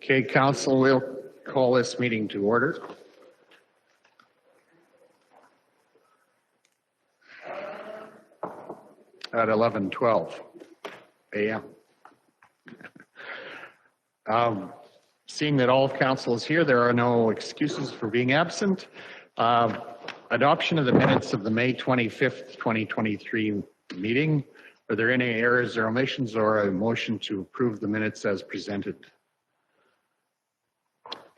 Okay, Council, we'll call this meeting to order. At 11:12 a.m. Seeing that all of council is here, there are no excuses for being absent. Adoption of the minutes of the May 25th, 2023 meeting. Are there any errors or omissions, or a motion to approve the minutes as presented?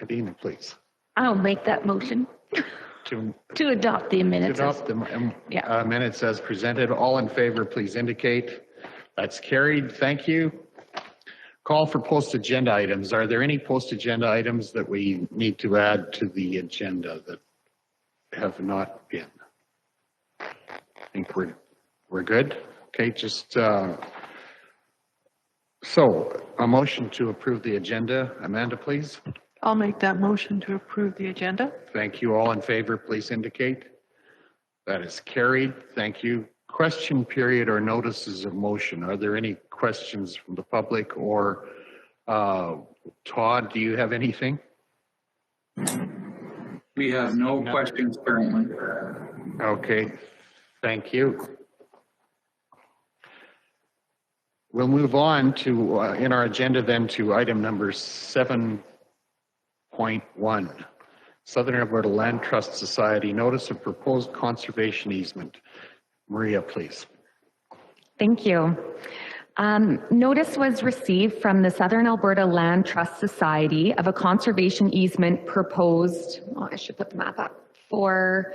Adina, please. I'll make that motion to adopt the minutes. To adopt the minutes as presented. All in favor, please indicate. That's carried. Thank you. Call for post agenda items. Are there any post agenda items that we need to add to the agenda that have not been? I think we're good. Okay, just so a motion to approve the agenda. Amanda, please. I'll make that motion to approve the agenda. Thank you. All in favor, please indicate. That is carried. Thank you. Question period or notices of motion. Are there any questions from the public, or Todd, do you have anything? We have no questions currently. Okay, thank you. We'll move on to in our agenda then to item number 7.1, Southern Alberta Land Trust Society Notice of Proposed Conservation Easement. Maria, please. Thank you. Notice was received from the Southern Alberta Land Trust Society of a conservation easement proposed, I should put the map up, for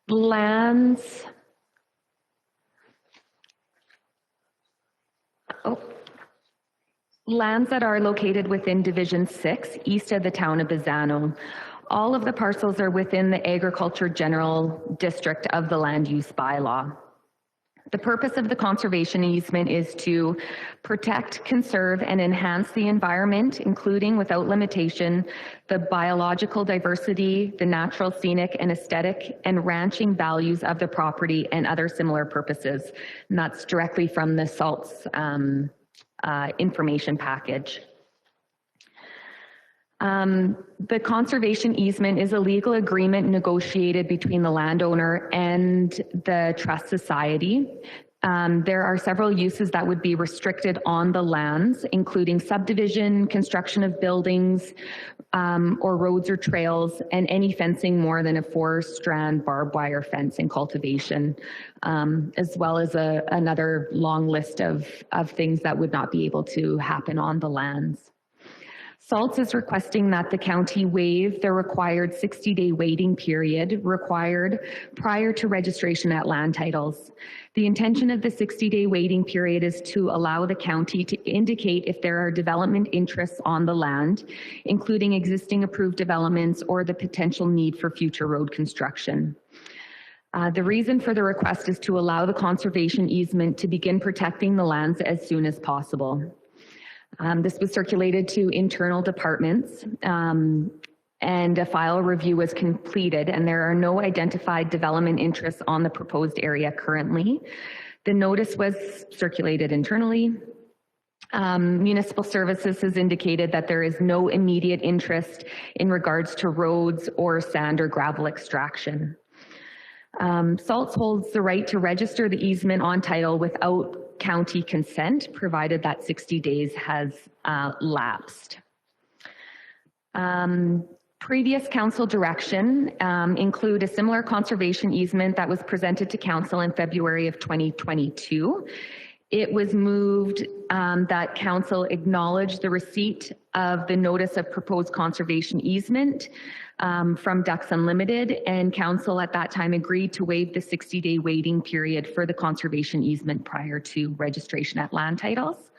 lands, lands that are located within Division 6, east of the town of Bizano. All of the parcels are within the Agriculture General District of the Land Use Bylaw. The purpose of the conservation easement is to protect, conserve, and enhance the environment, including, without limitation, the biological diversity, the natural, scenic, and aesthetic and ranching values of the property, and other similar purposes. And that's directly from the SALT's information package. The conservation easement is a legal agreement negotiated between the landowner and the trust society. There are several uses that would be restricted on the lands, including subdivision, construction of buildings, or roads or trails, and any fencing more than a 4-strand barbed wire fence in cultivation, as well as another long list of things that would not be able to happen on the lands. SALT is requesting that the county waive the required 60-day waiting period required prior to registration at land titles. The intention of the 60-day waiting period is to allow the county to indicate if there are development interests on the land, including existing approved developments or the potential need for future road construction. The reason for the request is to allow the conservation easement to begin protecting the lands as soon as possible. This was circulated to internal departments, and a file review was completed, and there are no identified development interests on the proposed area currently. The notice was circulated internally. Municipal Services has indicated that there is no immediate interest in regards to roads or sand or gravel extraction. SALT holds the right to register the easement on title without county consent, provided that 60 days has lapsed. Previous council direction include a similar conservation easement that was presented to council in February of 2022. It was moved that council acknowledge the receipt of the notice of proposed conservation easement from Ducks Unlimited, and council at that time agreed to waive the 60-day waiting period for the conservation easement prior to registration at land titles.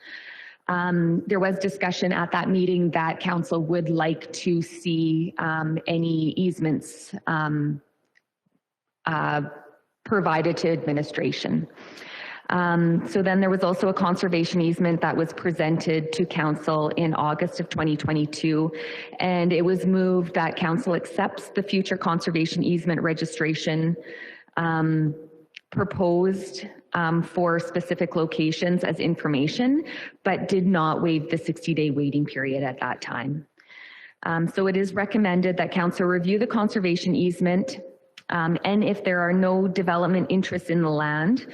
There was discussion at that meeting that council would like to see any easements provided to administration. So then there was also a conservation easement that was presented to council in August of 2022, and it was moved that council accepts the future conservation easement registration proposed for specific locations as information, but did not waive the 60-day waiting period at that time. So it is recommended that council review the conservation easement, and if there are no development interests in the land,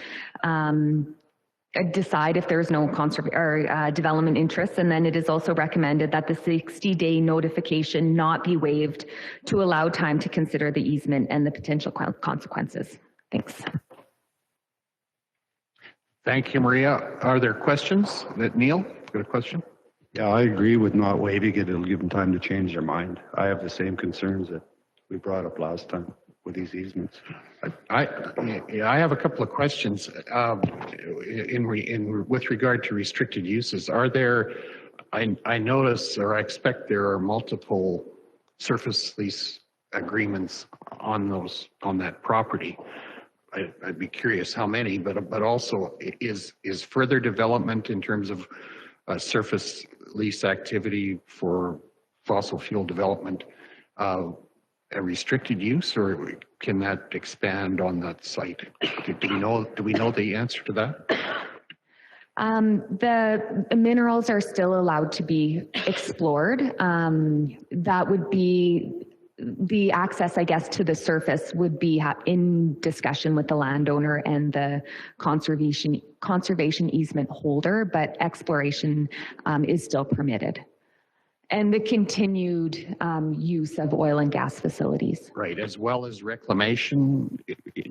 decide if there's no development interests, and then it is also recommended that the 60-day notification not be waived to allow time to consider the easement and the potential consequences. Thanks. Thank you, Maria. Are there questions? Neil, got a question? Yeah, I agree with not waiving it. It'll give them time to change their mind. I have the same concerns that we brought up last time with these easements. I have a couple of questions with regard to restricted uses. Are there, I notice or I expect there are multiple surface lease agreements on that property. I'd be curious how many, but also is further development in terms of surface lease activity for fossil fuel development a restricted use, or can that expand on that site? Do we know the answer to that? The minerals are still allowed to be explored. That would be the access, I guess, to the surface would be in discussion with the landowner and the conservation easement holder, but exploration is still permitted. And the continued use of oil and gas facilities. Right, as well as reclamation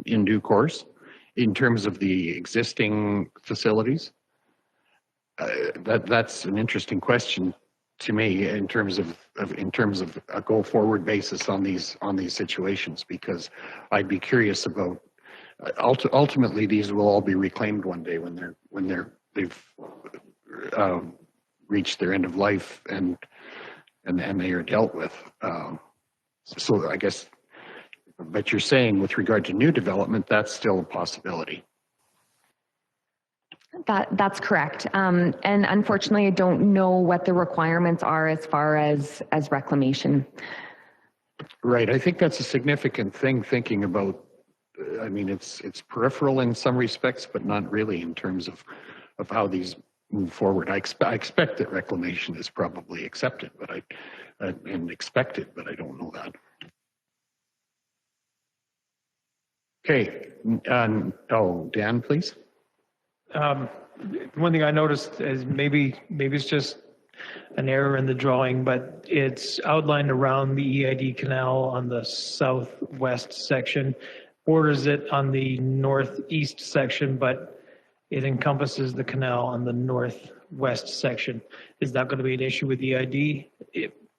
in due course, in terms of the existing facilities? That's an interesting question to me in terms of a go forward basis on these situations, because I'd be curious about ultimately these will all be reclaimed one day when they've reached their end of life and they are dealt with. So I guess, but you're saying with regard to new development, that's still a possibility. That's correct. And unfortunately, I don't know what the requirements are as far as reclamation. Right. I think that's a significant thing thinking about, I mean, it's peripheral in some respects, but not really in terms of how these move forward. I expect that reclamation is probably accepted, but and expected, but I don't know that. Okay. Dan, please. One thing I noticed is maybe it's just an error in the drawing, but it's outlined around the EID canal on the southwest section, borders it on the northeast section, but it encompasses the canal on the northwest section. Is that going to be an issue with EID,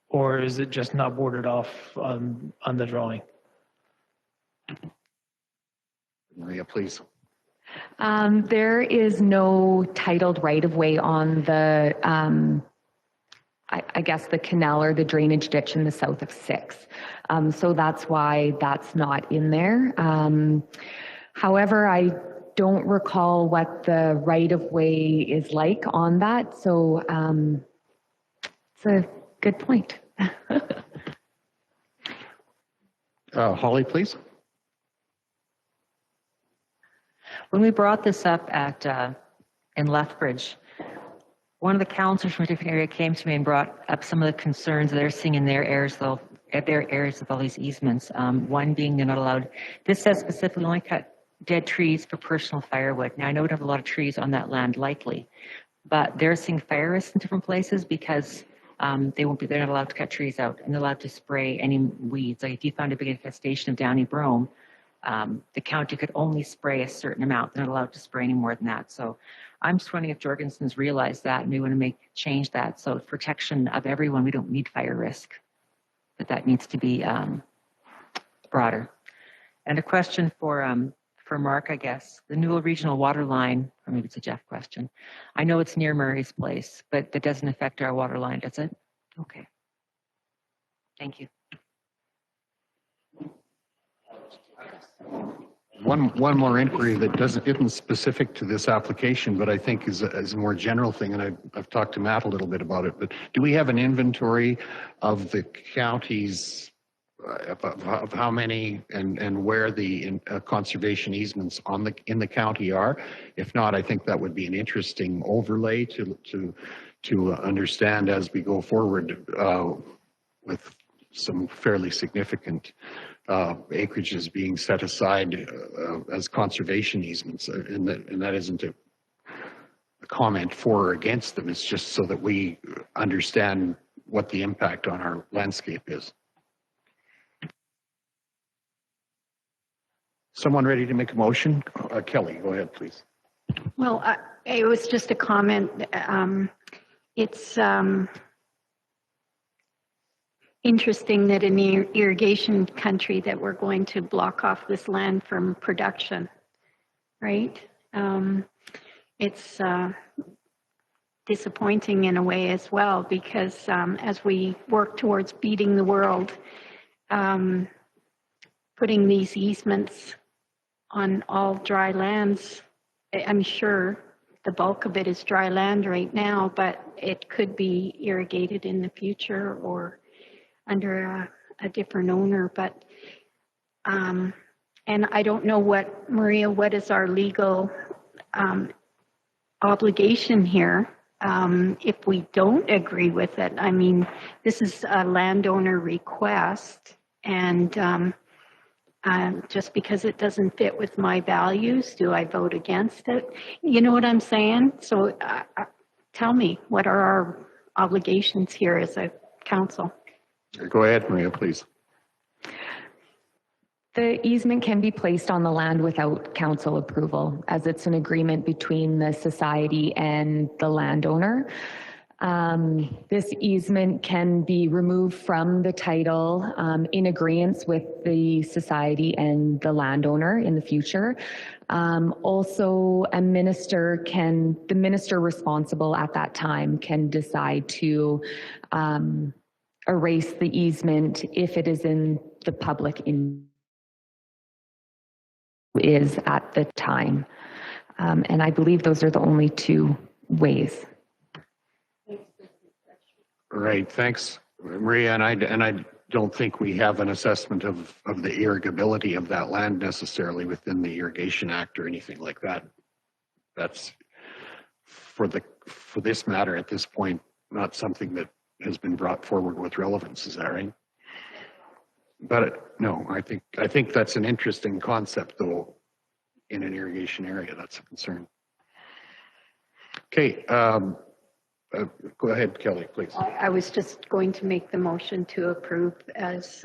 or is it just not bordered off on the drawing? Maria, please. There is no titled right-of-way on the, I guess, the canal or the drainage ditch in the south of 6. So that's why that's not in there. However, I don't recall what the right-of-way is like on that. So it's a good point. Holly, please. When we brought this up in Lethbridge, one of the councillors from a different area came to me and brought up some of the concerns they're seeing in their areas, of all these easements. One being they're not allowed. This says specifically only cut dead trees for personal firewood. Now I know we don't have a lot of trees on that land, likely, but they're seeing fire risks in different places because they're not allowed to cut trees out, and they're allowed to spray any weeds. Like if you found a big infestation of downy brome, the county could only spray a certain amount. They're not allowed to spray any more than that. So I'm just wondering if Jorgensen's realized that and we want to change that. So protection of everyone, we don't need fire risk, but that needs to be broader. And a question for Mark, I guess, the Newell Regional Water Line, or maybe it's a Jeff question. I know it's near Murray's place, but that doesn't affect our water line, does it? Okay. Thank you. One more inquiry that isn't specific to this application, but I think is a more general thing, and I've talked to Matt a little bit about it, but do we have an inventory of the county's of how many and where the conservation easements in the county are. If not, I think that would be an interesting overlay to understand as we go forward with some fairly significant acreages being set aside as conservation easements, and that isn't a comment for or against them. It's just so that we understand what the impact on our landscape is. Someone ready to make a motion? Kelly, go ahead, please. Well, it was just a comment. It's interesting that in the irrigation country that we're going to block off this land from production, right? It's disappointing in a way as well, because as we work towards beating the world, putting these easements on all dry lands, I'm sure the bulk of it is dry land right now, but it could be irrigated in the future or under a different owner. But and I don't know what is our legal obligation here if we don't agree with it. I mean, this is a landowner request, and just because it doesn't fit with my values, do I vote against it? You know what I'm saying? So tell me, what are our obligations here as a council? Go ahead, Maria, please. The easement can be placed on the land without council approval, as it's an agreement between the society and the landowner. This easement can be removed from the title in agreement with the society and the landowner in the future. Also, the minister responsible at that time can decide to erase the easement if it is in the public is at the time. And I believe those are the only two ways. Right, thanks, Maria. And I don't think we have an assessment of the irrigability of that land necessarily within the Irrigation Act or anything like that. That's for this matter at this point, not something that has been brought forward with relevance. Is that right? But no, I think that's an interesting concept, though. In an irrigation area, that's a concern. Okay. Go ahead, Kelly, please. I was just going to make the motion to approve as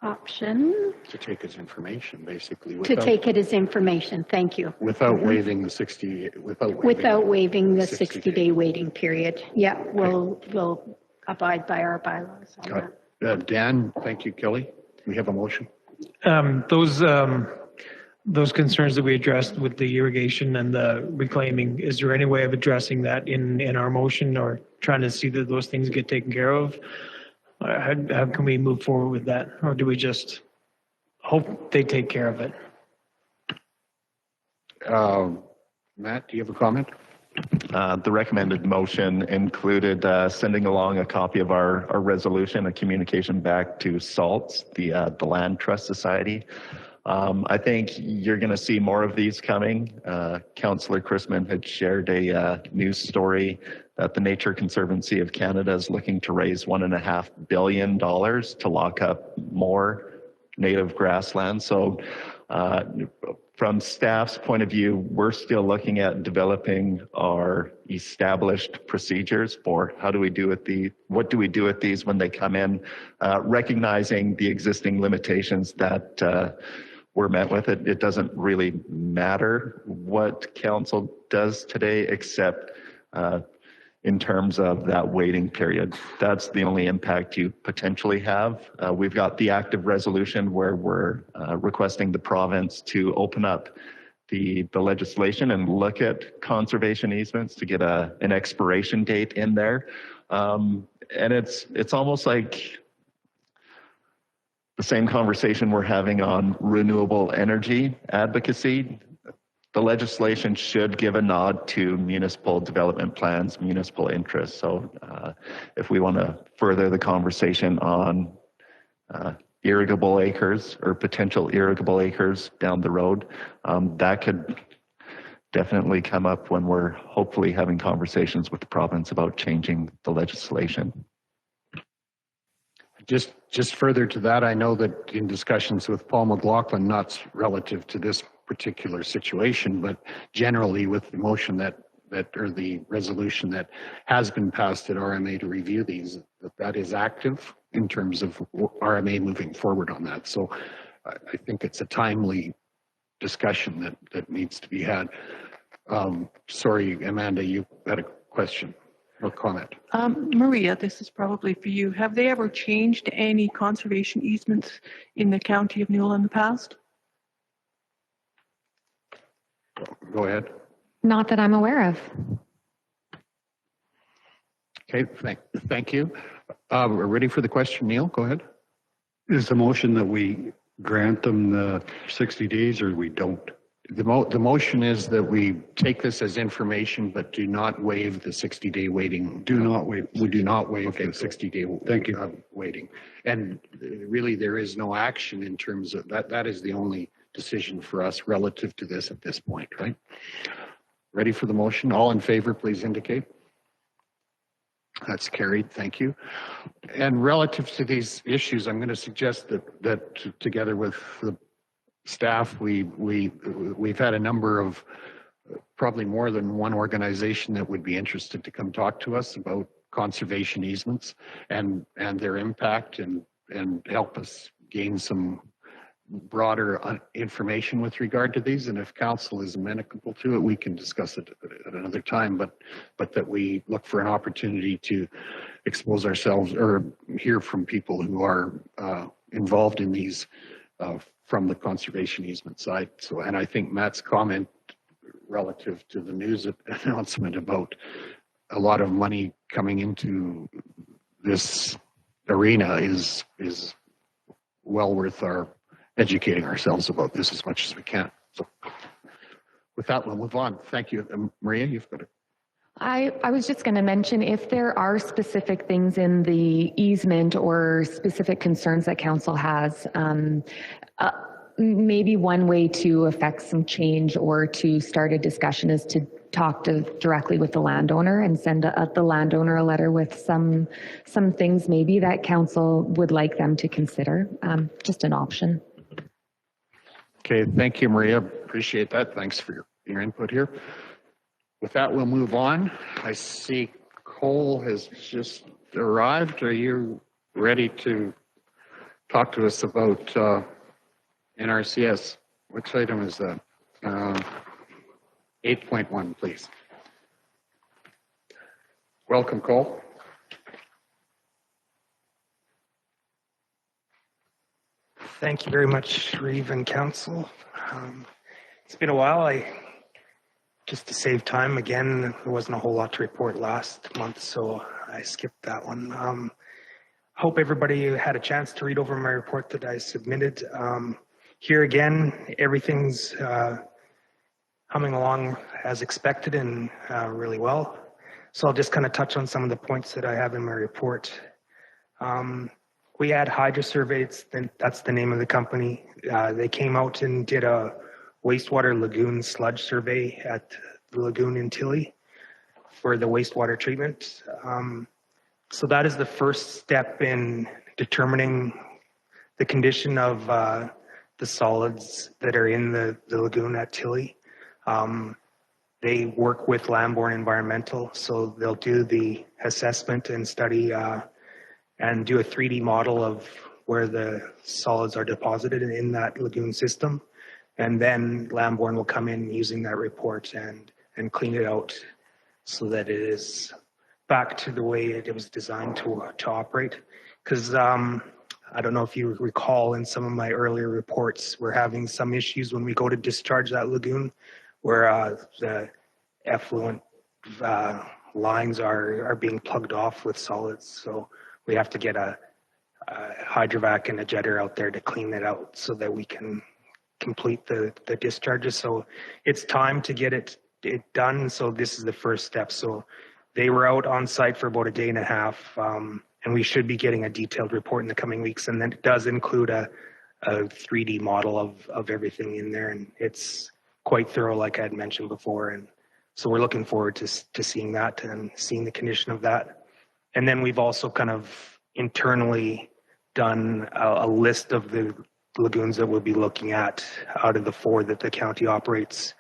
option. To take as information, basically. To take it as information, thank you. Without waiving the 60, without waiving the 60-day waiting period. Yeah, we'll abide by our bylaws on that. Dan, thank you, Kelly. We have a motion. Those concerns that we addressed with the irrigation and the reclaiming, is there any way of addressing that in our motion, or trying to see that those things get taken care of? How can we move forward with that? Or do we just hope they take care of it? Matt, do you have a comment? The recommended motion included sending along a copy of our resolution, a communication back to SALTS, the Land Trust Society. I think you're going to see more of these coming. Councillor Chrisman had shared a news story that the Nature Conservancy of Canada is looking to raise $1.5 billion to lock up more native grasslands. So from staff's point of view, we're still looking at developing our established procedures for what do we do with these when they come in, recognizing the existing limitations that we're met with. It doesn't really matter what council does today, except in terms of that waiting period. That's the only impact you potentially have. We've got the active resolution where we're requesting the province to open up the legislation and look at conservation easements to get an expiration date in there. And it's almost like the same conversation we're having on renewable energy advocacy. The legislation should give a nod to municipal development plans, municipal interests. So If we want to further the conversation on irrigable acres or potential irrigable acres down the road, that could definitely come up when we're hopefully having conversations with the province about changing the legislation. Just further to that, I know that in discussions with Paul McLaughlin, not relative to this particular situation, but generally with the motion that or the resolution that has been passed at RMA to review these, that is active in terms of RMA moving forward on that. So I think it's a timely discussion that needs to be had. Sorry, Amanda, you had a question or comment. Maria, this is probably for you. Have they ever changed any conservation easements in the county of Newell in the past? Go ahead. Not that I'm aware of. Okay, thank you. We're ready for the question, Neil, go ahead. Is the motion that we grant them the 60 days or we don't? The motion is that we take this as information, but do not waive the 60-day waiting. Do not waive. We do not waive Okay, the 60-day thank you. waiting. And really, there is no action in terms of that. That is the only decision for us relative to this at this point, right? Ready for the motion? All in favor, please indicate. That's carried. Thank you. And relative to these issues, I'm going to suggest that together with the staff, we've had a number of probably more than one organization that would be interested to come talk to us about conservation easements and their impact and help us gain some broader information with regard to these. And if council is amenable to it, we can discuss it at another time, but that we look for an opportunity to expose ourselves or hear from people who are involved in these from the conservation easement side. So, and I think Matt's comment relative to the news announcement about a lot of money coming into this arena is well worth our educating ourselves about this as much as we can. So with that, we'll move on. Thank you. Maria, you've got it. I was just going to mention, if there are specific things in the easement or specific concerns that council has, maybe one way to affect some change or to start a discussion is to talk directly with the landowner and send the landowner a letter with some things maybe that council would like them to consider. Just an option. Okay, thank you, Maria. Appreciate that. Thanks for your input here. With that, we'll move on. I see Cole has just arrived. Are you ready to talk to us about NRCS? Which item is that? 8.1, please. Welcome, Cole. Thank you very much, Reeve and Council. It's been a while. Just to save time, again, there wasn't a whole lot to report last month, so I skipped that one. Hope everybody had a chance to read over my report that I submitted. Here again, everything's humming along as expected and really well. So I'll just kind of touch on some of the points that I have in my report. We had Hydro Surveys, that's the name of the company. They came out and did a wastewater lagoon sludge survey at the lagoon in Tilly for the wastewater treatment. So that is the first step in determining the condition of the solids that are in the lagoon at Tilly. They work with Lambourne Environmental, so they'll do the assessment and study and do a 3D model of where the solids are deposited in that lagoon system. And then Lambourne will come in using that report and clean it out so that it is back to the way it was designed to operate. Because I don't know if you recall, in some of my earlier reports, we're having some issues when we go to discharge that lagoon where the effluent lines are being plugged off with solids. So we have to get a hydrovac and a jetter out there to clean it out so that we can complete the discharges. So it's time to get it done. So this is the first step. So They were out on site for about a day and a half, and we should be getting a detailed report in the coming weeks. And then it does include a 3D model of everything in there, and it's quite thorough, like I had mentioned before. And so we're looking forward to seeing that and seeing the condition of that. And then we've also kind of internally done a list of the lagoons that we'll be looking at out of the 4 that the county operates,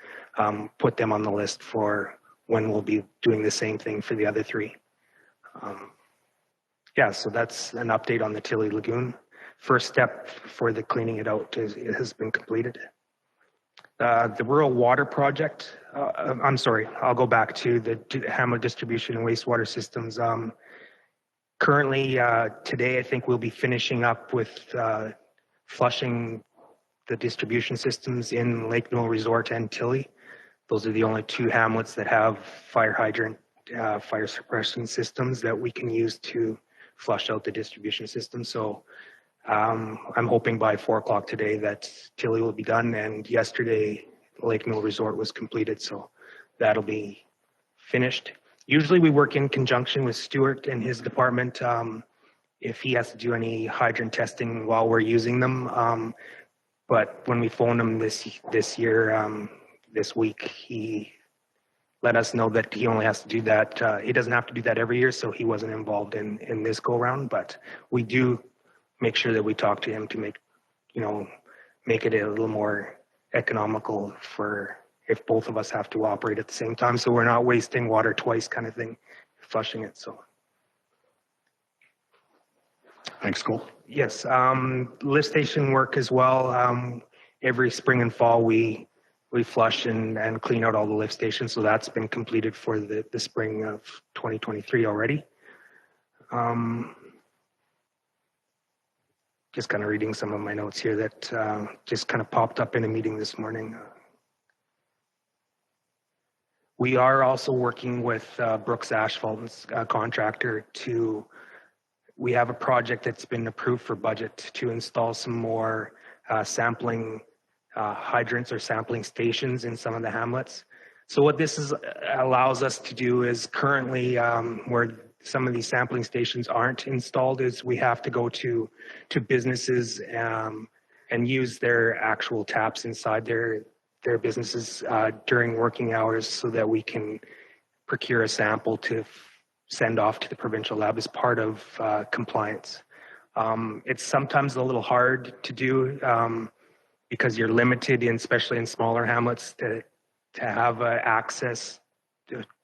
put them on the list for when we'll be doing the same thing for the other 3. Yeah, so that's an update on the Tilly Lagoon. First step for the cleaning it out has been completed. The rural water project, I'm sorry, I'll go back to the Hamlet distribution and wastewater systems. Currently, today, I think we'll be finishing up with flushing the distribution systems in Lake Newell Resort and Tilly. Those are the only 2 hamlets that have fire hydrant, fire suppression systems that we can use to flush out the distribution system. So I'm hoping by 4 o'clock today that Tilly will be done, and yesterday Lake Newell Resort was completed, so that'll be finished. Usually we work in conjunction with Stuart and his department if he has to do any hydrant testing while we're using them. But when we phoned him this week, he let us know that he only has to do that. He doesn't have to do that every year, so he wasn't involved in this go round. But we do make sure that we talk to him to make it a little more economical for if both of us have to operate at the same time, so we're not wasting water twice kind of thing, flushing it. So Thanks, Cole. yes, lift station work as well. Every spring and fall we flush and clean out all the lift stations, so that's been completed for the spring of 2023 already. Just kind of reading some of my notes here that just kind of popped up in a meeting this morning. We are also working with Brooks Asphalt contractor we have a project that's been approved for budget to install some more sampling hydrants or sampling stations in some of the hamlets. So what this allows us to do is currently where some of these sampling stations aren't installed is we have to go to businesses and use their actual taps inside their businesses during working hours so that we can procure a sample to send off to the provincial lab as part of compliance. It's sometimes a little hard to do because you're limited, especially in smaller hamlets, to have access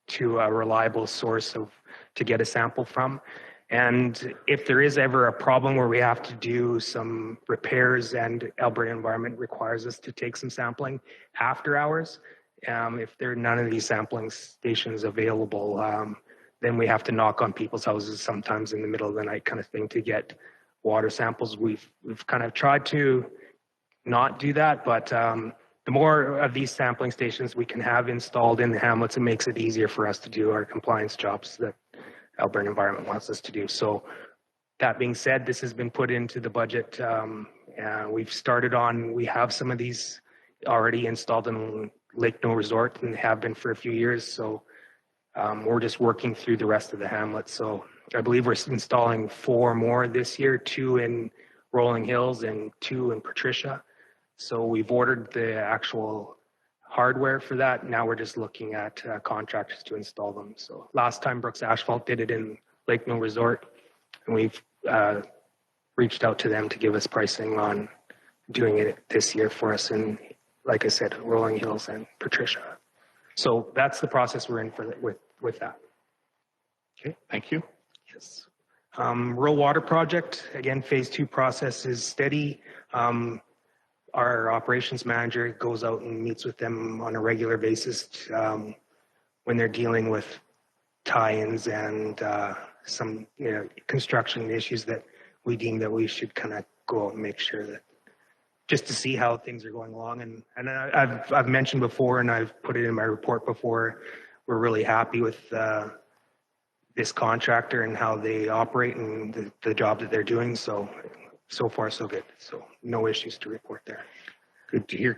to a reliable source to get a sample from. And if there is ever a problem where we have to do some repairs and Alberta Environment requires us to take some sampling after hours, if there are none of these sampling stations available, then we have to knock on people's houses sometimes in the middle of the night kind of thing to get water samples. We've kind of tried to not do that, but the more of these sampling stations we can have installed in the hamlets, it makes it easier for us to do our compliance jobs that Alberta Environment wants us to do. So that being said, this has been put into the budget. We have some of these already installed in Lake Newell Resort and have been for a few years. So we're just working through the rest of the hamlets. So I believe we're installing 4 more this year, 2 in Rolling Hills and 2 in Patricia. So we've ordered the actual hardware for that. Now we're just looking at contractors to install them. So last time Brooks Asphalt did it in Lake Newell Resort, and we've reached out to them to give us pricing on doing it this year for us in, like I said, Rolling Hills and Patricia. So that's the process we're in with that. Okay, thank you. Yes. Rural water project, again, phase 2 process is steady. Our operations manager goes out and meets with them on a regular basis when they're dealing with tie-ins and some construction issues that we deem that we should kind of go out and make sure that just to see how things are going along. And I've mentioned before, and I've put it in my report before, we're really happy with this contractor and how they operate and the job that they're doing. So far, so good. So no issues to report there. Good to hear.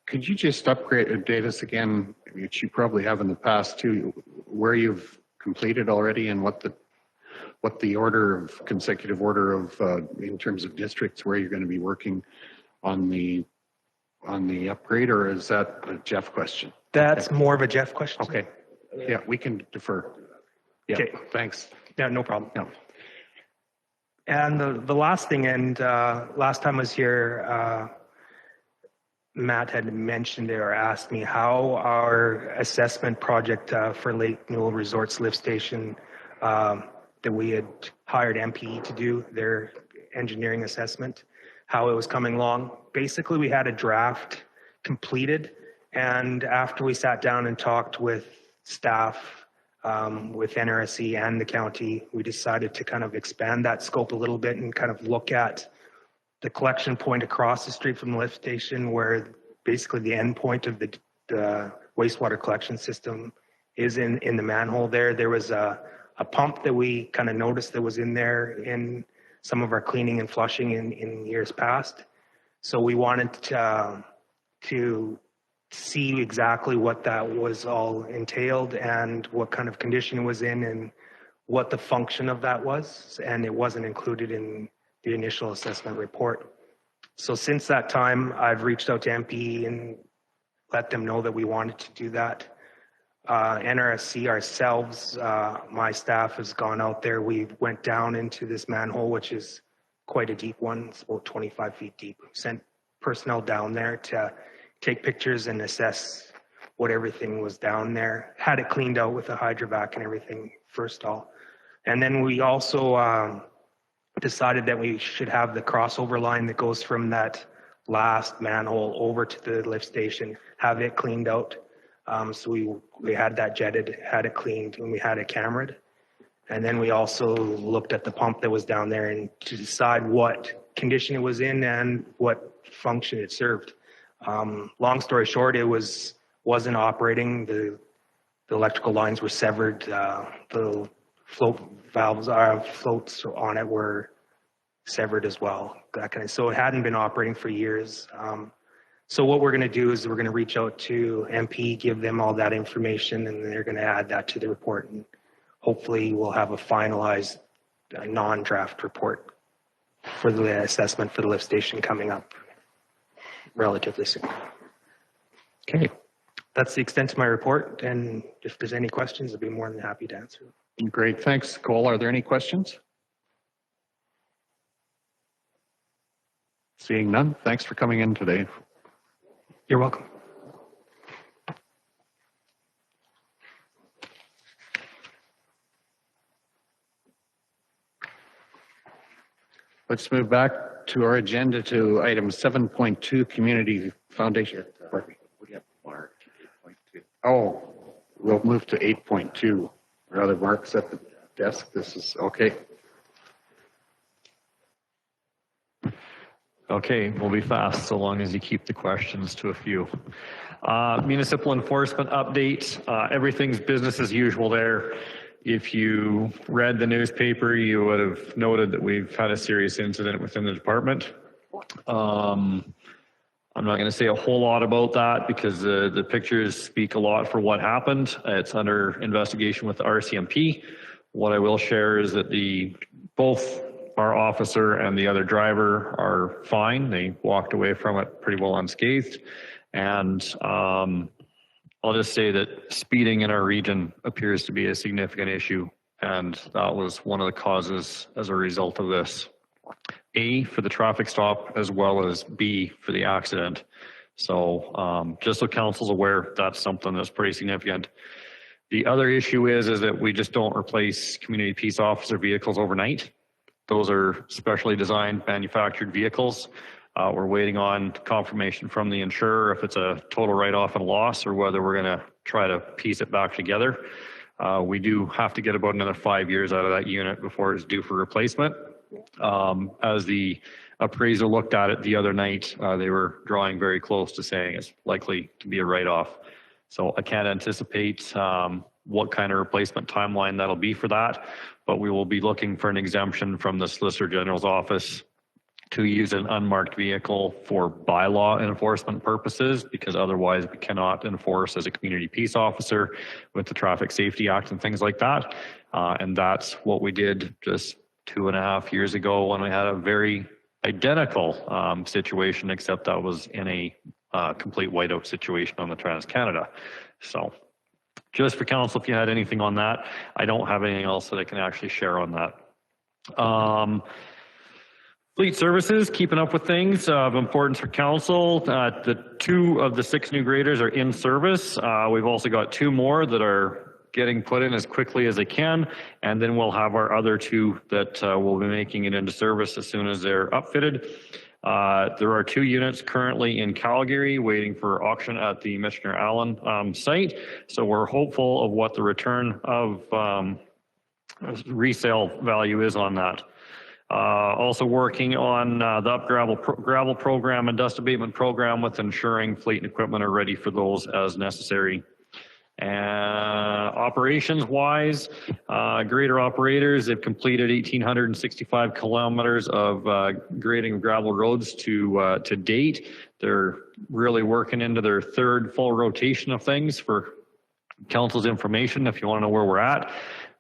Could you just update us again, which you probably have in the past too, where you've completed already and what the order of consecutive order of in terms of districts where you're going to be working on the upgrade, or is that a Jeff question? That's more of a Jeff question. Okay. Yeah, we can defer. Yeah, Okay. thanks. Yeah, no problem. No. And the last thing, and last time I was here, Matt had mentioned or asked me how our assessment project for Lake Newell Resorts lift station that we had hired MPE to do their engineering assessment, how it was coming along. Basically, we had a draft completed, and after we sat down and talked with staff, with NRSC and the county, we decided to kind of expand that scope a little bit and kind of look at the collection point across the street from the lift station, where basically the end point of the wastewater collection system is in the manhole there. There was a pump that we kind of noticed that was in there in some of our cleaning and flushing in years past. So we wanted to see exactly what that was all entailed and what kind of condition it was in and what the function of that was. And it wasn't included in the initial assessment report. So since that time, I've reached out to MP and let them know that we wanted to do that. NRSC ourselves, my staff has gone out there. We went down into this manhole, which is quite a deep one. It's about 25 feet deep. Sent personnel down there to take pictures and assess what everything was down there. Had it cleaned out with a hydrovac and everything first all. And then we also decided that we should have the crossover line that goes from that last manhole over to the lift station, have it cleaned out. So we had that jetted, had it cleaned, and we had it cameraed. And then we also looked at the pump that was down there and to decide what condition it was in and what function it served. Long story short, it wasn't operating. The electrical lines were severed. The float valves, floats on it were severed as well. So it hadn't been operating for years. So what we're going to do is we're going to reach out to MP, give them all that information, and they're going to add that to the report. And hopefully we'll have a finalized non-draft report for the assessment for the lift station coming up relatively soon. Okay, that's the extent of my report. And if there's any questions, I'll be more than happy to answer them. Great, thanks, Cole. Are there any questions? Seeing none, thanks for coming in today. You're welcome. Let's move back to our agenda to item 7.2, Community Foundation. Oh, we'll move to 8.2. Rather, Mark's at the desk. This is okay. Okay, we'll be fast so long as you keep the questions to a few. Municipal enforcement update. Everything's business as usual there. If you read the newspaper, you would have noted that we've had a serious incident within the department. I'm not going to say a whole lot about that because the pictures speak a lot for what happened. It's under investigation with the RCMP. What I will share is that both our officer and the other driver are fine. They walked away from it pretty well unscathed. And I'll just say that speeding in our region appears to be a significant issue. And that was one of the causes as a result of this. A, for the traffic stop, as well as B, for the accident. So just so council's aware, that's something that's pretty significant. The other issue is that we just don't replace community peace officer vehicles overnight. Those are specially designed, manufactured vehicles. We're waiting on confirmation from the insurer if it's a total write-off and loss or whether we're going to try to piece it back together. We do have to get about another 5 years out of that unit before it's due for replacement. As the appraiser looked at it the other night, they were drawing very close to saying it's likely to be a write-off. So I can't anticipate what kind of replacement timeline that'll be for that, but we will be looking for an exemption from the Solicitor General's office to use an unmarked vehicle for bylaw enforcement purposes, because otherwise we cannot enforce as a community peace officer with the Traffic Safety Act and things like that. And that's what we did just 2.5 years ago when we had a very identical situation, except that was in a complete whiteout situation on the Trans-Canada. So just for council, if you had anything on that, I don't have anything else that I can actually share on that. Fleet services, keeping up with things of importance for council. The 2 of the 6 new graders are in service. We've also got 2 more that are getting put in as quickly as they can, and then we'll have our other 2 that will be making it into service as soon as they're upfitted. There are 2 units currently in Calgary waiting for auction at the Missioner Allen site, so we're hopeful of what the return of resale value is on that. Also working on the up gravel program and dust abatement program with ensuring fleet and equipment are ready for those as necessary. Operations wise, grader operators have completed 1,865 kilometers of grading gravel roads to date. They're really working into their 3rd full rotation of things. For council's information, if you want to know where we're at,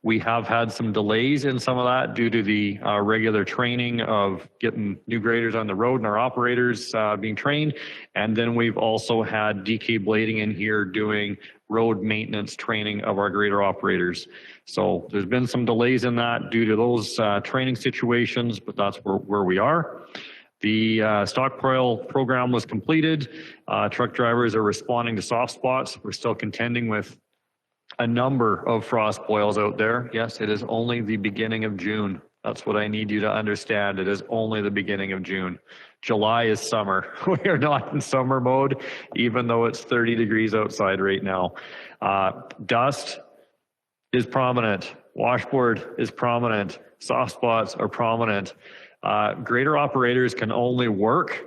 we have had some delays in some of that due to the regular training of getting new graders on the road and our operators being trained. And then we've also had DK Blading in here doing road maintenance training of our grader operators. So there's been some delays in that due to those training situations, but that's where we are. The stockpile program was completed. Truck drivers are responding to soft spots. We're still contending with a number of frost boils out there. Yes, it is only the beginning of June. That's what I need you to understand. It is only the beginning of June. July is summer. We are not in summer mode, even though it's 30 degrees outside right now. Dust is prominent. Washboard is prominent. Soft spots are prominent. Grader operators can only work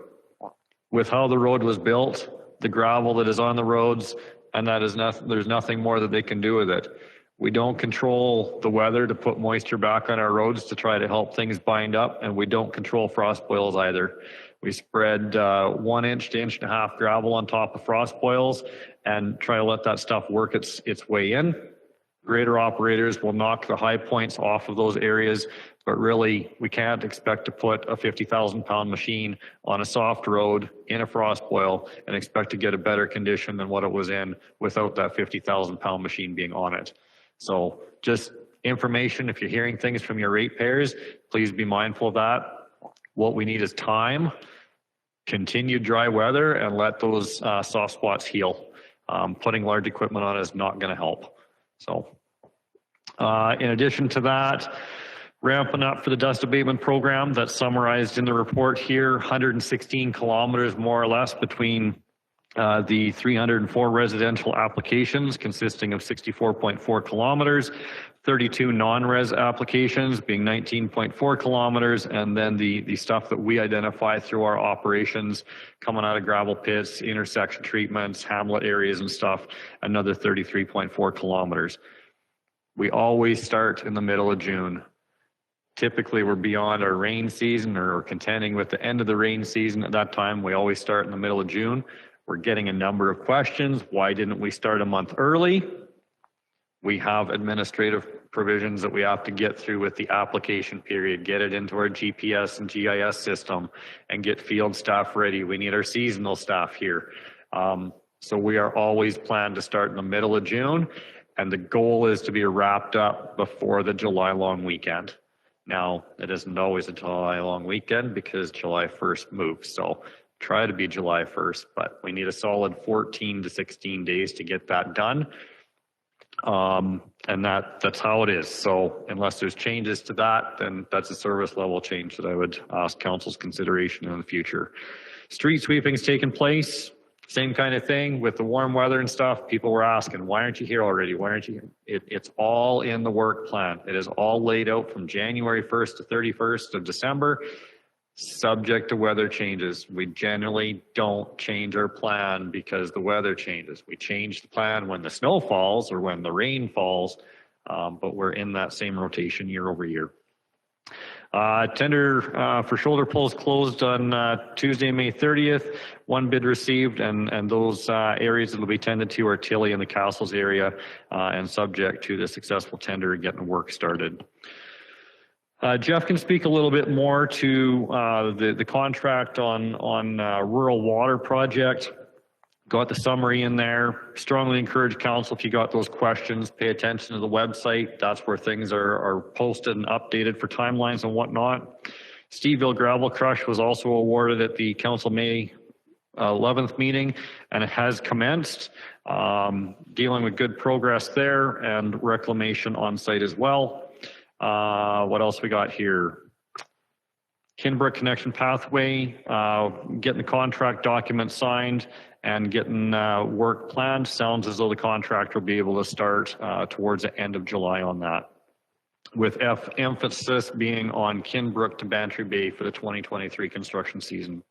with how the road was built, the gravel that is on the roads, and that is there's nothing more that they can do with it. We don't control the weather to put moisture back on our roads to try to help things bind up, and we don't control frost boils either. We spread 1 inch to 1.5 inches gravel on top of frost boils and try to let that stuff work its way in. Grader operators will knock the high points off of those areas, but really we can't expect to put a 50,000-pound machine on a soft road in a frost boil and expect to get a better condition than what it was in without that 50,000-pound machine being on it. So just information, if you're hearing things from your ratepayers, please be mindful of that. What we need is time, continued dry weather, and let those soft spots heal. Putting large equipment on is not going to help. So in addition to that, ramping up for the dust abatement program that's summarized in the report here, 116 kilometers more or less between the 304 residential applications consisting of 64.4 kilometers, 32 non-res applications being 19.4 kilometers, and then the stuff that we identify through our operations coming out of gravel pits, intersection treatments, hamlet areas and stuff, another 33.4 kilometers. We always start in the middle of June. Typically, we're beyond our rain season or contending with the end of the rain season. At that time, we always start in the middle of June. We're getting a number of questions. Why didn't we start a month early? We have administrative provisions that we have to get through with the application period, get it into our GPS and GIS system, and get field staff ready. We need our seasonal staff here. So we are always planned to start in the middle of June, and the goal is to be wrapped up before the July long weekend. Now, it isn't always a July long weekend because July 1st moves. So try to be July 1st, but we need a solid 14 to 16 days to get that done. And that's how it is. So unless there's changes to that, then that's a service level change that I would ask council's consideration in the future. Street sweeping's taken place. Same kind of thing with the warm weather and stuff. People were asking, why aren't you here already? Why aren't you here? It's all in the work plan. It is all laid out from January 1st to 31st of December, subject to weather changes. We generally don't change our plan because the weather changes. We change the plan when the snow falls or when the rain falls, but we're in that same rotation year over year. Tender for shoulder poles closed on Tuesday, May 30th. One bid received, and those areas that will be tended to are Tilly and the Castles area, and subject to the successful tender getting the work started. Jeff can speak a little bit more to the contract on rural water project. Got the summary in there. Strongly encourage council, if you got those questions, pay attention to the website. That's where things are posted and updated for timelines and whatnot. Steveville Gravel Crush was also awarded at the council May 11th meeting, and it has commenced. Dealing with good progress there, and reclamation on site as well. What else we got here? Kinbrook Connection Pathway, getting the contract document signed and getting work planned. Sounds as though the contract will be able to start towards the end of July on that, with emphasis being on Kinbrook to Bantry Bay for the 2023 construction season.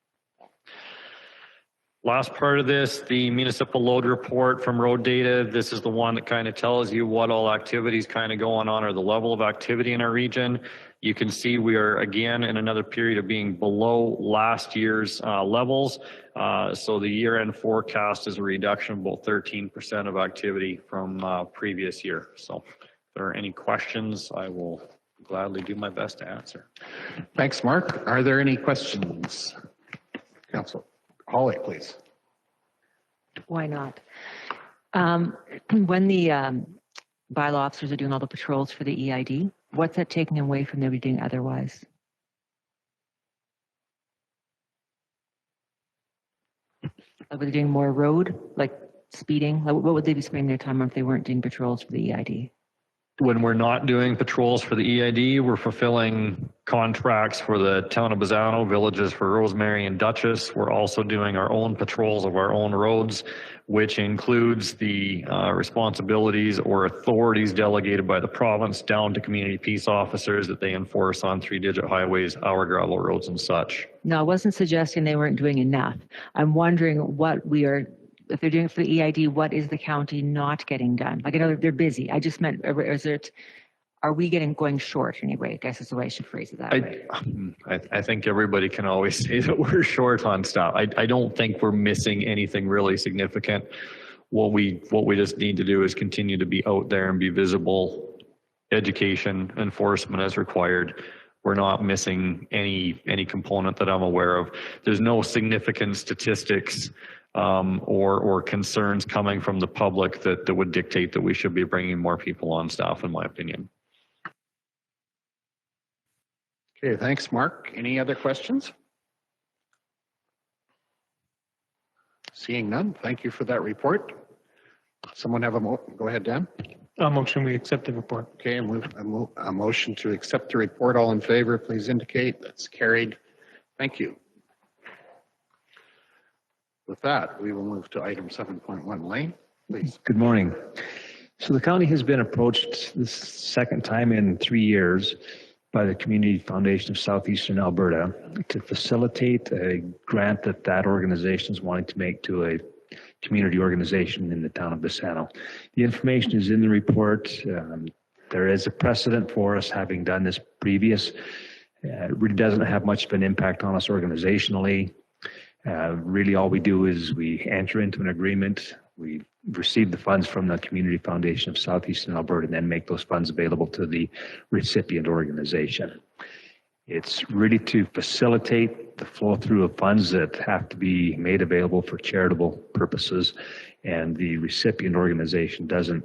Last part of this, the municipal load report from road data. This is the one that kind of tells you what all activities kind of going on, or the level of activity in our region. You can see we are again in another period of being below last year's levels. So the year-end forecast is a reduction of about 13% of activity from previous year. So if there are any questions, I will gladly do my best to answer. Thanks, Mark. Are there any questions? Council. Holly, please. Why not? When the bylaw officers are doing all the patrols for the EID, what's that taking away from them doing otherwise? Are they doing more road, like speeding? Like, what would they be spending their time on if they weren't doing patrols for the EID? When we're not doing patrols for the EID, we're fulfilling contracts for the town of Bazzano, villages for Rosemary and Dutchess. We're also doing our own patrols of our own roads, which includes the responsibilities or authorities delegated by the province down to community peace officers that they enforce on 3-digit highways, our gravel roads and such. No, I wasn't suggesting they weren't doing enough. I'm wondering what we are, if they're doing it for the EID, what is the county not getting done? Like, I know they're busy. I just meant, are we going short anyway? I guess is the way I should phrase it that way. I think everybody can always say that we're short on stuff. I don't think we're missing anything really significant. What we just need to do is continue to be out there and be visible. Education, enforcement as required. We're not missing any component that I'm aware of. There's no significant statistics or concerns coming from the public that would dictate that we should be bringing more people on staff, in my opinion. Okay, thanks, Mark. Any other questions? Seeing none, thank you for that report. Someone have go ahead, Dan. A motion, we accept the report. Okay, a motion to accept the report. All in favor, please indicate. That's carried. Thank you. With that, we will move to item 7.1. Lane, please. Good morning. So the county has been approached this second time in 3 years by the Community Foundation of Southeastern Alberta to facilitate a grant that organization is wanting to make to a community organization in the town of Bazzano. The information is in the report. There is a precedent for us having done this previous. It really doesn't have much of an impact on us organizationally. Really all we do is we enter into an agreement, we receive the funds from the Community Foundation of Southeastern Alberta and then make those funds available to the recipient organization. It's really to facilitate the flow through of funds that have to be made available for charitable purposes, and the recipient organization doesn't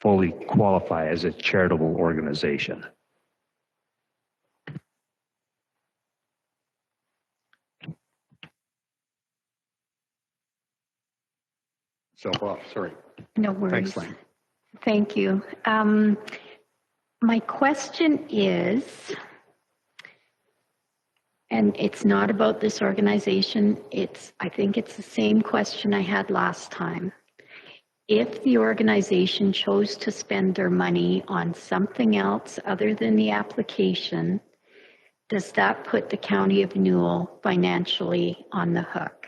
fully qualify as a charitable organization. So, sorry. No worries. Thanks, Lane. Thank you. My question is, and it's not about this organization, I think it's the same question I had last time. If the organization chose to spend their money on something else other than the application, does that put the County of Newell financially on the hook?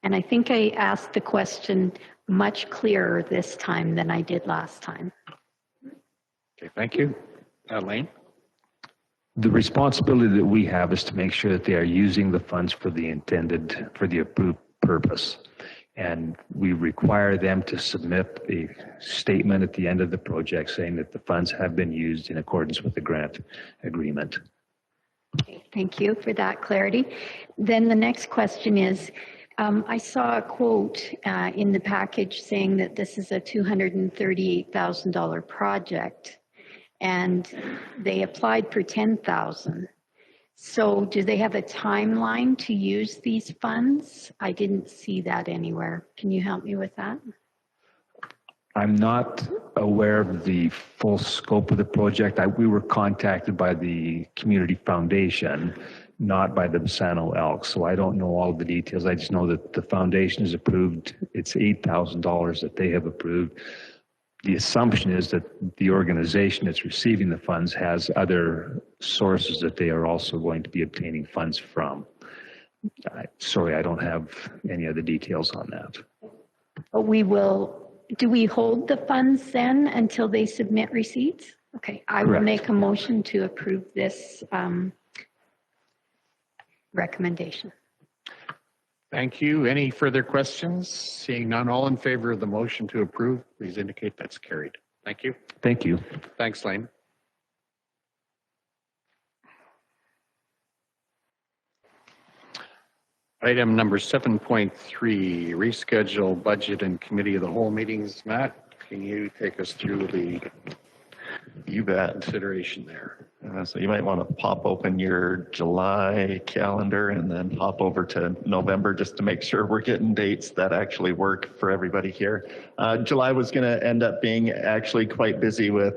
And I think I asked the question much clearer this time than I did last time. Okay, thank you. Lane? The responsibility that we have is to make sure that they are using the funds for the approved purpose. And we require them to submit a statement at the end of the project saying that the funds have been used in accordance with the grant agreement. Okay, thank you for that clarity. Then the next question is, I saw a quote in the package saying that this is a $238,000 project, and they applied for 10,000. So do they have a timeline to use these funds? I didn't see that anywhere. Can you help me with that? I'm not aware of the full scope of the project. We were contacted by the Community Foundation, not by the Bassano Elks. So I don't know all the details. I just know that the foundation is approved. It's $8,000 that they have approved. The assumption is that the organization that's receiving the funds has other sources that they are also going to be obtaining funds from. Sorry, I don't have any other details on that. But do we hold the funds then until they submit receipts? Okay, I will make a motion to approve this recommendation. Thank you. Any further questions? Seeing none, all in favor of the motion to approve, please indicate that's carried. Thank you. Thank you. Thanks, Lane. Item number 7.3, reschedule budget and committee of the whole meetings. Matt, can you take us through the consideration there? So you might want to pop open your July calendar and then hop over to November just to make sure we're getting dates that actually work for everybody here. July was going to end up being actually quite busy with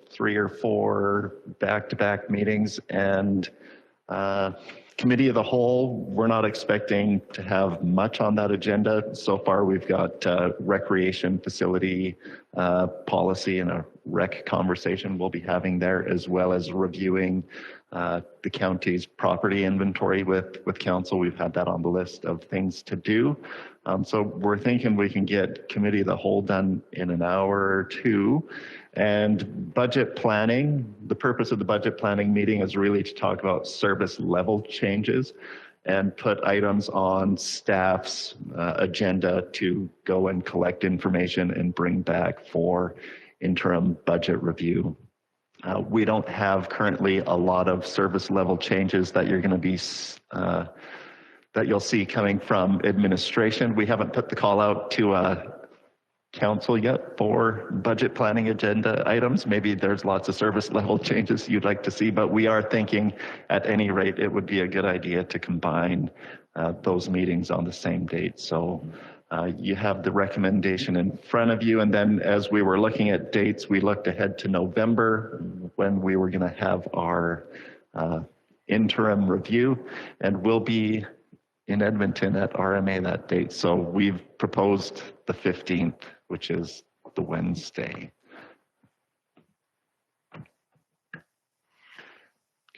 3 or 4 back-to-back meetings, and committee of the whole, we're not expecting to have much on that agenda. So far, we've got recreation facility policy and a rec conversation we'll be having there, as well as reviewing the county's property inventory with council. We've had that on the list of things to do. So we're thinking we can get committee of the whole done in an hour or 2. And budget planning, the purpose of the budget planning meeting is really to talk about service level changes and put items on staff's agenda to go and collect information and bring back for interim budget review. We don't have currently a lot of service level changes that you're going to be that you'll see coming from administration. We haven't put the call out to council yet for budget planning agenda items. Maybe there's lots of service level changes you'd like to see, but we are thinking at any rate it would be a good idea to combine those meetings on the same date. So you have the recommendation in front of you, and then as we were looking at dates, we looked ahead to November when we were going to have our interim review, and we'll be in Edmonton at RMA that date. So we've proposed the 15th, which is the Wednesday.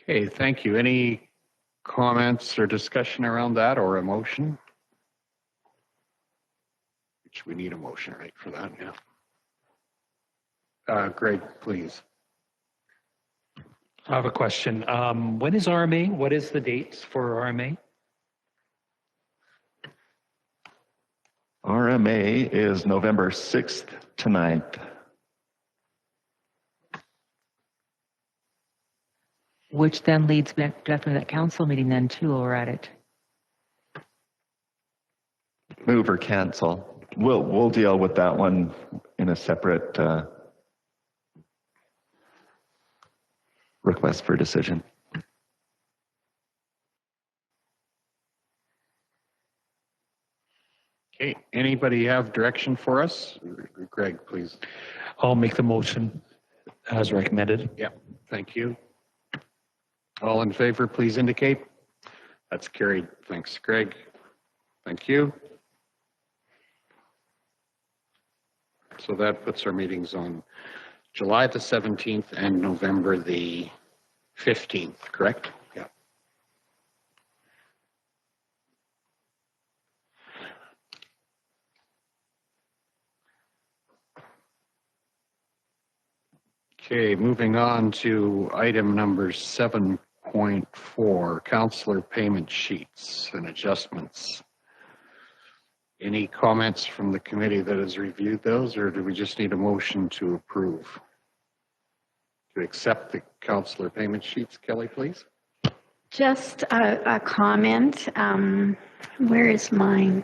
Okay, thank you. Any comments or discussion around that, or a motion? Which we need a motion, right, for that, yeah. Greg, please. I have a question. When is RMA? What is the dates for RMA? RMA is November 6th to 9th. Which then leads back to after that council meeting then too, while we're at it. Move or cancel. We'll deal with that one in a separate request for decision. Okay, anybody have direction for us? Greg, please. I'll make the motion as recommended. Yeah, thank you. All in favor, please indicate. That's carried. Thanks, Greg. Thank you. So that puts our meetings on July the 17th and November the 15th, correct? Yeah. Okay, moving on to item number 7.4, 8.4, Councillor payment sheets and adjustments. Any comments from the committee that has reviewed those, or do we just need a motion to approve? To accept the councillor payment sheets, Kelly, please. Just a comment. Where is mine?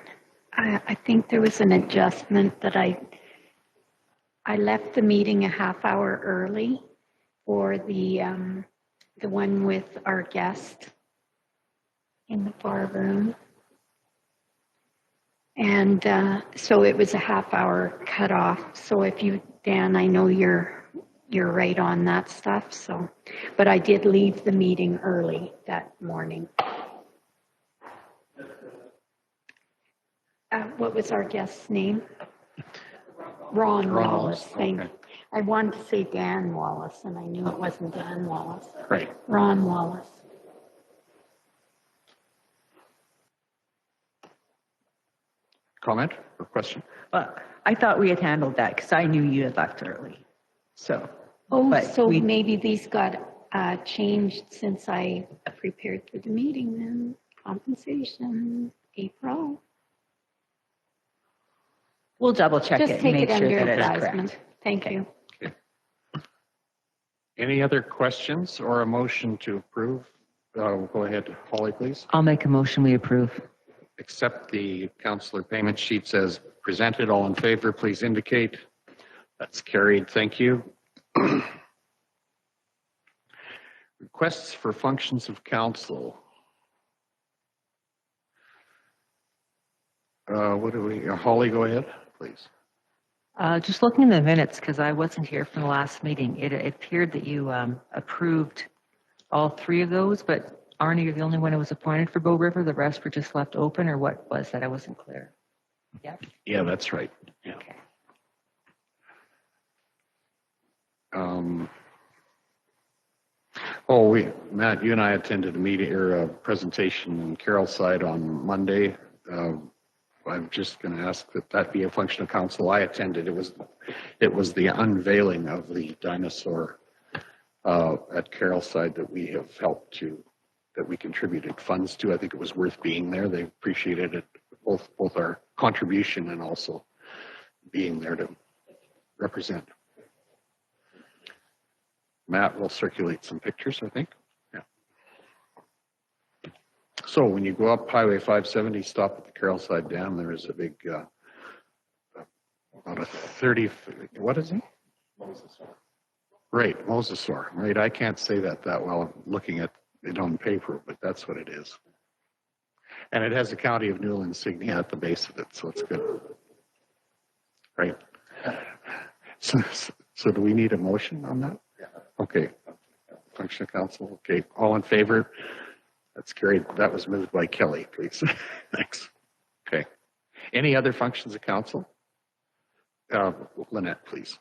I think there was an adjustment that I left the meeting a half hour early for the one with our guest in the bar room. And so it was a half hour cutoff. So if you, Dan, I know you're right on that stuff. So, but I did leave the meeting early that morning. What was our guest's name? Ron Wallace. Thank you. I wanted to say Dan Wallace, and I knew it wasn't Dan Wallace. Right. Ron Wallace. Comment or question? Well, I thought we had handled that because I knew you had left early. So. Oh, but so maybe these got changed since I prepared for the meeting then. Compensation, April. We'll double check Just it and take make it sure under that it's advisement. correct. Thank you. Okay. Any other questions or a motion to approve? Go ahead, Holly, please. I'll make a motion, we approve. Accept the councillor payment sheets as presented. All in favor, please indicate. That's carried. Thank you. Requests for functions of council. What do we, Holly, go ahead, please. Just looking in the minutes, because I wasn't here for the last meeting, it appeared that you approved all three of those, but Arnie, you're the only one who was appointed for Bow River. The rest were just left open, or what was that? I wasn't clear. Yep. Yeah, that's right. Yeah. Okay. Matt, you and I attended a meeting or a presentation in Carroll's side on Monday. I'm just going to ask that be a function of council. I attended. It was the unveiling of the dinosaur at Carroll's side that we have helped to, that we contributed funds to. I think it was worth being there. They appreciated it, both our contribution and also being there to represent. Matt will circulate some pictures, I think. Yeah. So when you go up Highway 570, stop at the Carrollside Dam, there is a big, about a 30, what is it? Mosasaur. Right, Mosasaur, right? I can't say that well looking at it on paper, but that's what it is. And it has the County of Newell insignia at the base of it, so it's good. Right. So do we need a motion on that? Okay. Function of council. Okay. All in favor? That's carried. That was moved by Kelly, please. Thanks. Okay. Any other functions of council? Lynette, please.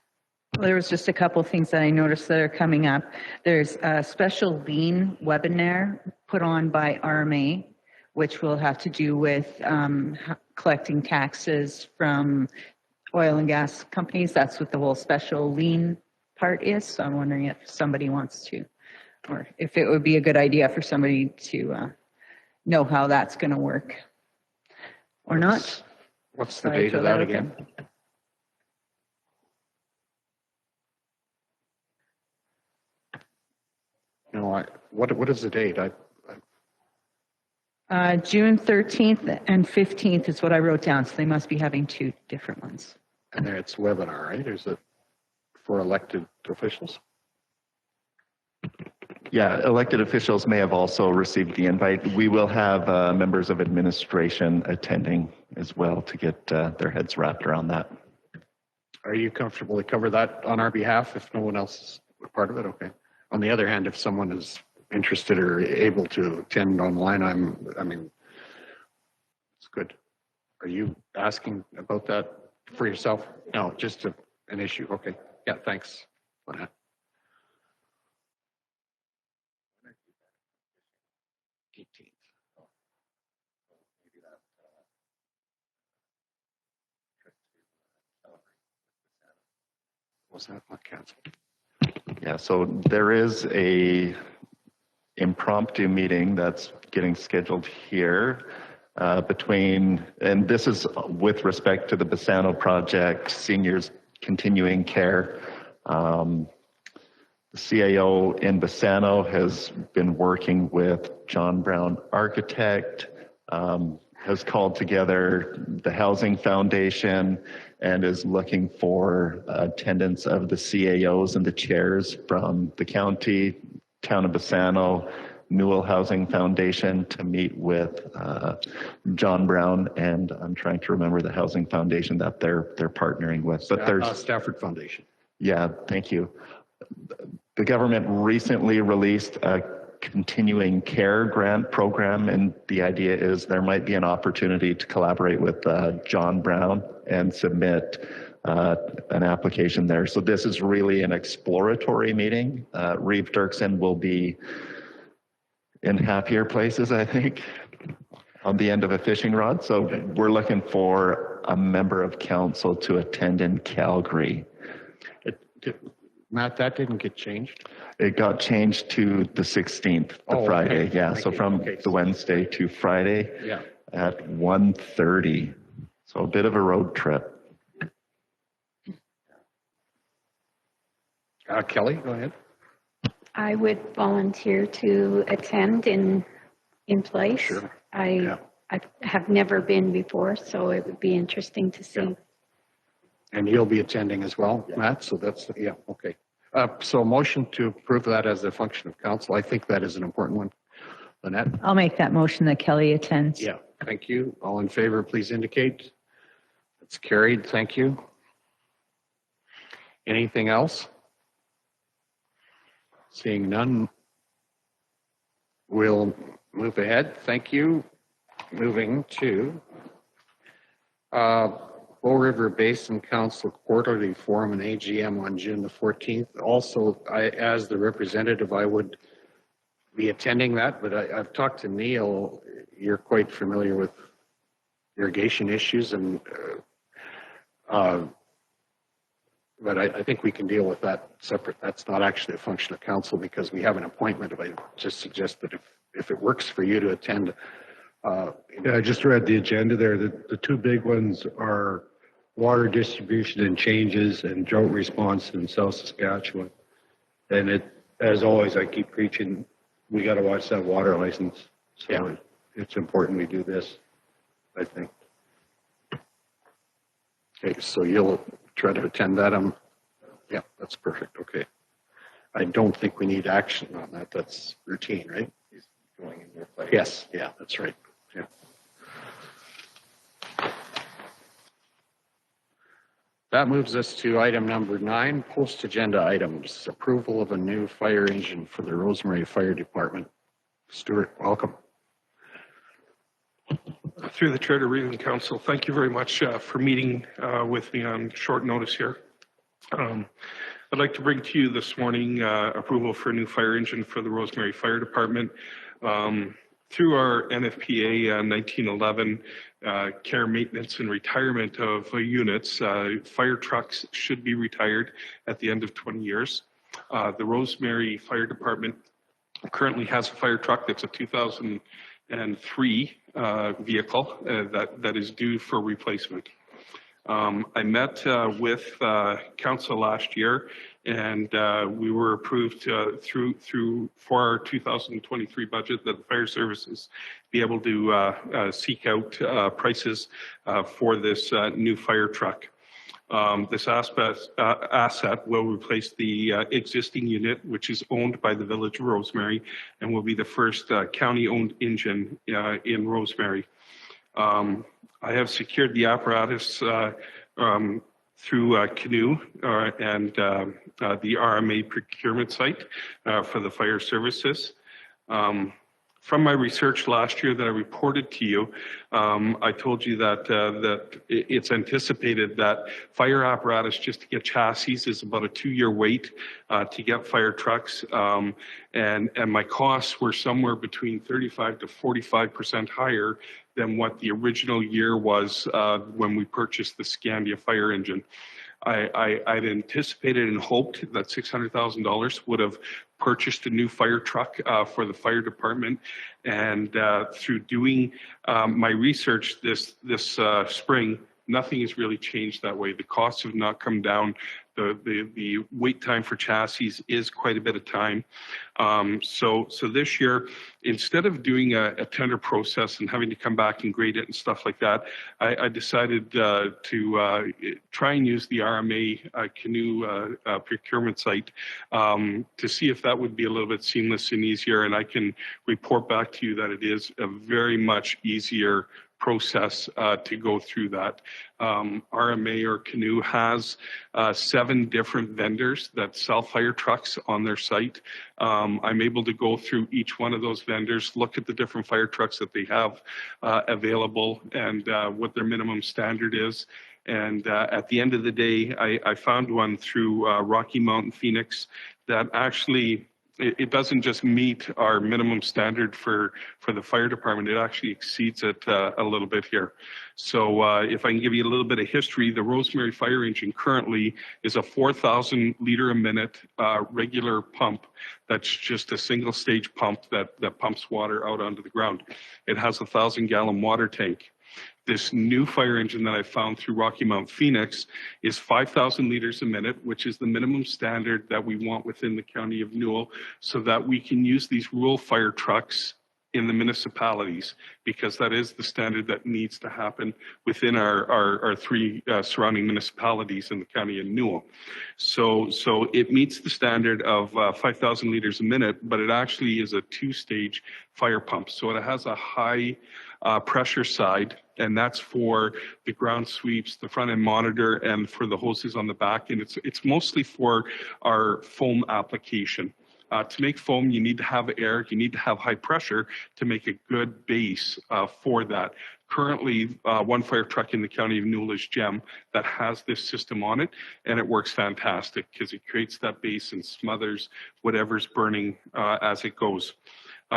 Well, there was just a couple of things that I noticed that are coming up. There's a special lien webinar put on by RMA, which will have to do with collecting taxes from oil and gas companies. That's what the whole special lien part is. So I'm wondering if somebody wants to, or if it would be a good idea for somebody to know how that's going to work or not. What's the date of that again? No, what is the date? June 13th and 15th is what I wrote down. So they must be having two different ones. And there it's webinar, right? Or is it for elected officials? Yeah, elected officials may have also received the invite. We will have members of administration attending as well to get their heads wrapped around that. Are you comfortable to cover that on our behalf if no one else is part of it? Okay. On the other hand, if someone is interested or able to attend online, I mean, it's good. Are you asking about that for yourself? No, just an issue. Okay. Yeah, thanks. Go ahead. 18th. Was that not canceled? Yeah, so there is a impromptu meeting that's getting scheduled here and this is with respect to the Bassano project, seniors continuing care. The CAO in Bassano has been working with John Brown Architect, has called together the Housing Foundation and is looking for attendance of the CAOs and the chairs from the county, town of Bassano, Newell Housing Foundation to meet with John Brown, and I'm trying to remember the Housing Foundation that they're partnering with. But there's Stafford Foundation. Yeah, thank you. The government recently released a continuing care grant program, and the idea is there might be an opportunity to collaborate with John Brown and submit an application there. So this is really an exploratory meeting. Reeve Dirksen will be in happier places, I think, on the end of a fishing rod. So we're looking for a member of council to attend in Calgary. Matt, that didn't get changed? It got changed to the 16th, the Friday. Okay. Yeah, so from the Wednesday to Friday at 1:30. So a bit of a road trip. Kelly, go ahead. I would volunteer to attend in place. Sure. I have never been before, so it would be interesting to see. Yeah. And you'll be attending as well, Matt? So that's, okay. So motion to approve that as a function of council. I think that is an important one. Lynette? I'll make that motion that Kelly attends. Yeah, thank you. All in favor, please indicate. It's carried. Thank you. Anything else? Seeing none, we'll move ahead. Thank you. Moving to Bow River Basin Council Quarterly Forum and AGM on June the 14th. Also, as the representative, I would be attending that, but I've talked to Neil. You're quite familiar with irrigation issues, and but I think we can deal with that separate. That's not actually a function of council because we have an appointment. I just suggest that if it works for you to attend. Yeah, I just read the agenda there. The two big ones are water distribution and changes and drought response in South Saskatchewan. And as always, I keep preaching, we got to watch that water license. So it's important we do this, I think. Okay, so you'll try to attend that. Yeah, that's perfect. Okay. I don't think we need action on that. That's routine, right? He's going in your place. Yes, yeah, that's right. Yeah. That moves us to item number 9, post-agenda items. Approval of a new fire engine for the Rosemary Fire Department. Stuart, welcome. Through the chair to Reeve and Council, thank you very much for meeting with me on short notice here. I'd like to bring to you this morning approval for a new fire engine for the Rosemary Fire Department. Through our NFPA 1911 care, maintenance, and retirement of units, fire trucks should be retired at the end of 20 years. The Rosemary Fire Department currently has a fire truck that's a 2003 vehicle that is due for replacement. I met with council last year, and we were approved for our 2023 budget that the fire services be able to seek out prices for this new fire truck. This asset will replace the existing unit, which is owned by the Village of Rosemary, and will be the first county-owned engine in Rosemary. I have secured the apparatus through Canoe and the RMA procurement site for the fire services. From my research last year that I reported to you, I told you that it's anticipated that fire apparatus just to get chassis is about a 2-year wait to get fire trucks, and my costs were somewhere between 35 to 45% higher than what the original year was when we purchased the Scandia fire engine. I'd anticipated and hoped that $600,000 would have purchased a new fire truck for the fire department. And through doing my research this spring, nothing has really changed that way. The costs have not come down. The wait time for chassis is quite a bit of time. So this year, instead of doing a tender process and having to come back and grade it and stuff like that, I decided to try and use the RMA canoe procurement site to see if that would be a little bit seamless and easier. And I can report back to you that it is a very much easier process to go through that. RMA or Canoe has 7 different vendors that sell fire trucks on their site. I'm able to go through each one of those vendors, look at the different fire trucks that they have available and what their minimum standard is. And at the end of the day, I found one through Rocky Mountain Phoenix that actually it doesn't just meet our minimum standard for the fire department, it actually exceeds it a little bit here. So if I can give you a little bit of history, the Rosemary fire engine currently is a 4,000 liter a minute regular pump. That's just a single stage pump that pumps water out onto the ground. It has a 1,000-gallon water tank. This new fire engine that I found through Rocky Mount Phoenix is 5,000 liters a minute, which is the minimum standard that we want within the County of Newell, so that we can use these rural fire trucks in the municipalities, because that is the standard that needs to happen within our 3 surrounding municipalities in the County of Newell. So it meets the standard of 5,000 liters a minute, but it actually is a 2-stage fire pump. So it has a high pressure side, and that's for the ground sweeps, the front end monitor, and for the hoses on the back. And it's mostly for our foam application. To make foam, you need to have air, you need to have high pressure to make a good base for that. Currently, one fire truck in the County of Newell is GEM that has this system on it, and it works fantastic because it creates that base and smothers whatever's burning as it goes.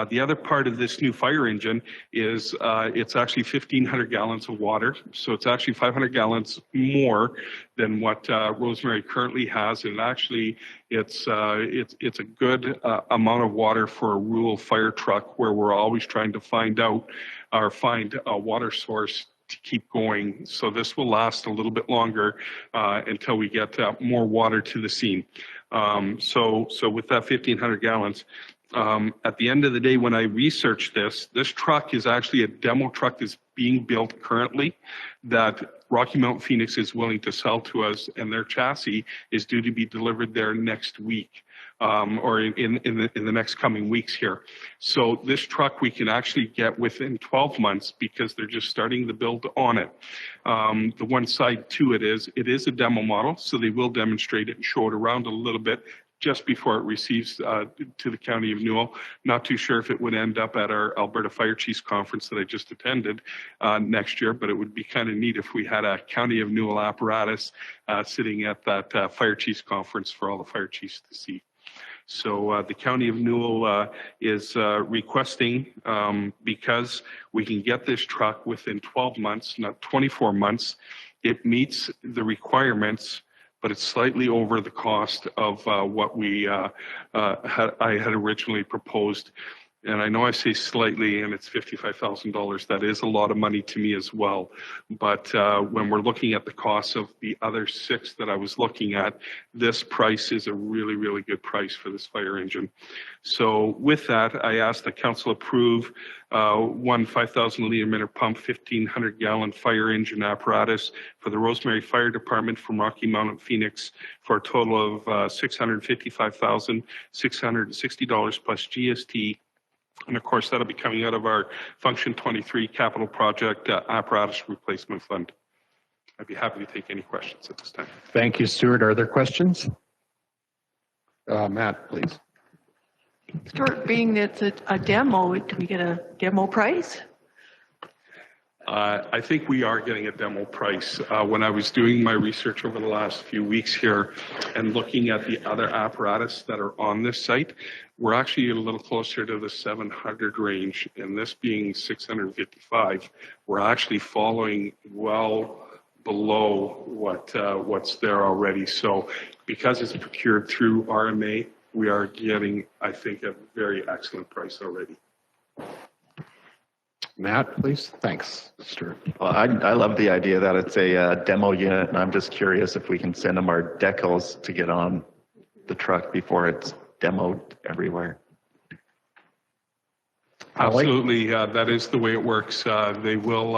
The other part of this new fire engine is it's actually 1,500 gallons of water. So it's actually 500 gallons more than what Rosemary currently has. And actually, it's a good amount of water for a rural fire truck, where we're always trying to find out or find a water source to keep going. So this will last a little bit longer until we get more water to the scene. So with that 1,500 gallons, at the end of the day, when I researched this truck is actually a demo truck that's being built currently that Rocky Mountain Phoenix is willing to sell to us, and their chassis is due to be delivered there next week. Or in the next coming weeks here. So this truck we can actually get within 12 months because they're just starting the build on it. The one side to it is a demo model, so they will demonstrate it and show it around a little bit just before it receives to the County of Newell. Not too sure if it would end up at our Alberta Fire Chiefs Conference that I just attended next year, but it would be kind of neat if we had a County of Newell apparatus sitting at that Fire Chiefs Conference for all the fire chiefs to see. So the County of Newell is requesting, because we can get this truck within 12 months, not 24 months, it meets the requirements, but it's slightly over the cost of what I had originally proposed. And I know I say slightly, and it's $55,000. That is a lot of money to me as well. But when we're looking at the costs of the other 6 that I was looking at, this price is a really, really good price for this fire engine. So with that, I asked the council approve one 5,000 liter minute pump, 1,500 gallon fire engine apparatus for the Rosemary Fire Department from Rocky Mountain Phoenix for a total of $655,660 plus GST. And of course, that'll be coming out of our Function 23 Capital Project Apparatus Replacement Fund. I'd be happy to take any questions at this time. Thank you, Stuart. Are there questions? Matt, please. Stuart, being that it's a demo, do we get a demo price? I think we are getting a demo price. When I was doing my research over the last few weeks here and looking at the other apparatus that are on this site, we're actually a little closer to the 700 range, and this being 655, we're actually following well below what's there already. So because it's procured through RMA, we are getting, I think, a very excellent price already. Matt, please. Thanks, Stuart. Well, I love the idea that it's a demo unit, and I'm just curious if we can send them our decals to get on the truck before it's demoed everywhere. Absolutely, that is the way it works. They will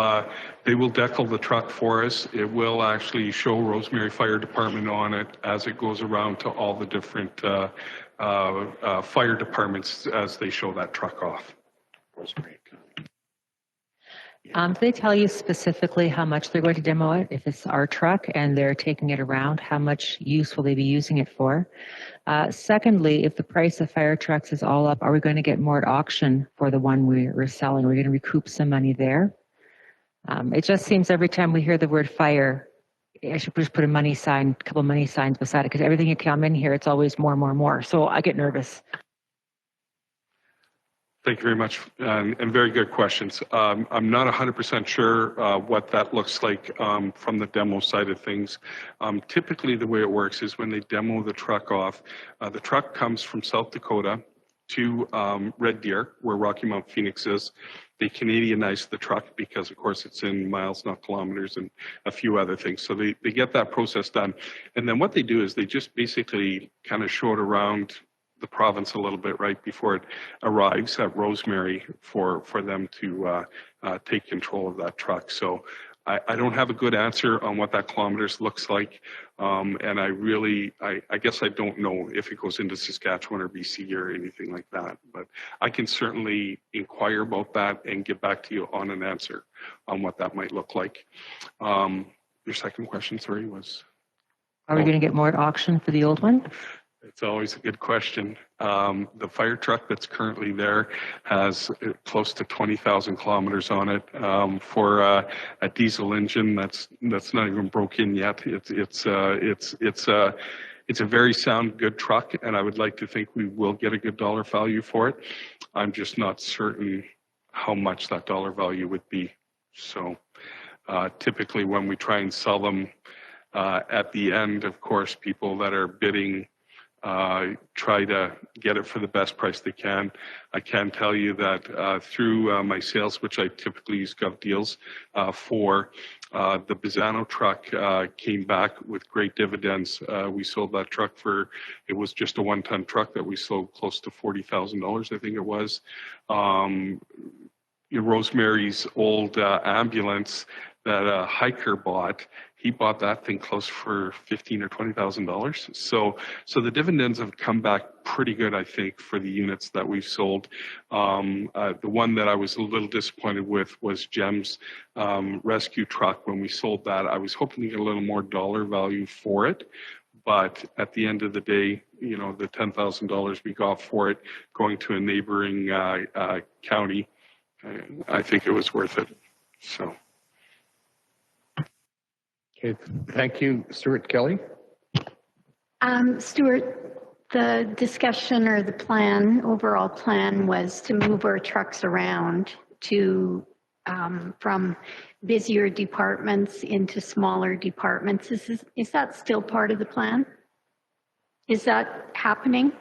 decal the truck for us. It will actually show Rosemary Fire Department on it as it goes around to all the different fire departments as they show that truck off. Rosemary. Do they tell you specifically how much they're going to demo it? If it's our truck and they're taking it around, how much use will they be using it for? Secondly, if the price of fire trucks is all up, are we going to get more at auction for the one we're selling? We're going to recoup some money there. It just seems every time we hear the word fire, I should just put a money sign, a couple of money signs beside it, because everything you come in here, it's always more, more, more. So I get nervous. Thank you very much, and very good questions. I'm not 100% sure what that looks like from the demo side of things. Typically, the way it works is when they demo the truck off, the truck comes from South Dakota to Red Deer, where Rocky Mount Phoenix is. They Canadianize the truck because, of course, it's in miles, not kilometers, and a few other things. So they get that process done. And then what they do is they just basically kind of show it around the province a little bit right before it arrives at Rosemary for them to take control of that truck. So I don't have a good answer on what that kilometers looks like. And I guess I don't know if it goes into Saskatchewan or BC or anything like that, but I can certainly inquire about that and get back to you on an answer on what that might look like. Your second question, sorry, was? Are we going to get more at auction for the old one? It's always a good question. The fire truck that's currently there has close to 20,000 kilometers on it. For a diesel engine that's not even broken yet. It's a very sound, good truck, and I would like to think we will get a good dollar value for it. I'm just not certain how much that dollar value would be. So typically when we try and sell them at the end, of course, people that are bidding try to get it for the best price they can. I can tell you that through my sales, which I typically use Gov Deals for, the Bizano truck came back with great dividends. We sold that truck for, it was just a one-ton truck that we sold close to $40,000, I think it was. Rosemary's old ambulance that a hiker bought, he bought that thing close for $15,000 or $20,000. So the dividends have come back pretty good, I think, for the units that we've sold. The one that I was a little disappointed with was Jem's rescue truck. When we sold that, I was hoping to get a little more dollar value for it. But at the end of the day, you know, the $10,000 we got for it going to a neighboring county, I think it was worth it. So. Okay, thank you, Stuart. Kelly? Stuart, the discussion or the plan, overall plan was to move our trucks around to from busier departments into smaller departments. Is that still part of the plan? Is that happening?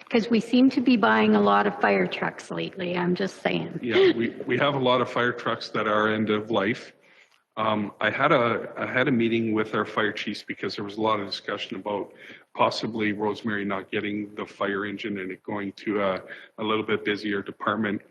Because we seem to be buying a lot of fire trucks lately, I'm just saying. Yeah, we have a lot of fire trucks that are end of life. I had a meeting with our fire chiefs because there was a lot of discussion about possibly Rosemary not getting the fire engine and it going to a little bit busier department.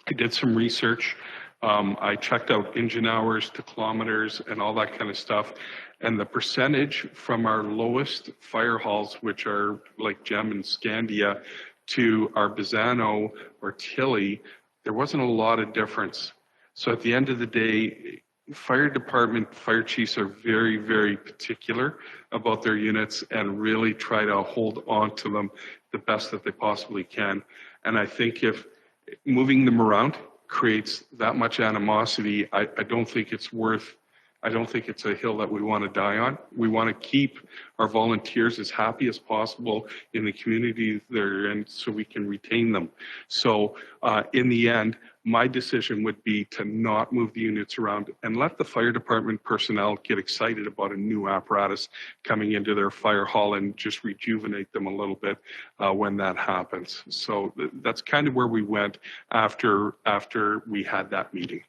I did some research. I checked out engine hours to kilometers and all that kind of stuff. And the percentage from our lowest fire halls, which are like Gem and Scandia, to our Bizano or Tilly, there wasn't a lot of difference. So at the end of the day, fire department, fire chiefs are very, very particular about their units and really try to hold on to them the best that they possibly can. And I think if moving them around creates that much animosity, I don't think it's worth, I don't think it's a hill that we want to die on. We want to keep our volunteers as happy as possible in the community they're in so we can retain them. So in the end, my decision would be to not move the units around and let the fire department personnel get excited about a new apparatus coming into their fire hall and just rejuvenate them a little bit when that happens. So that's kind of where we went after we had that meeting.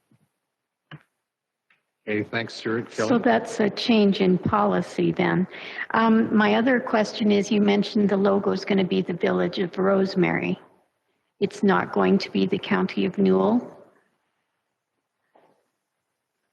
Okay, thanks, Stuart. So Kelly? that's a change in policy then. My other question is, you mentioned the logo is going to be the Village of Rosemary. It's not going to be the County of Newell?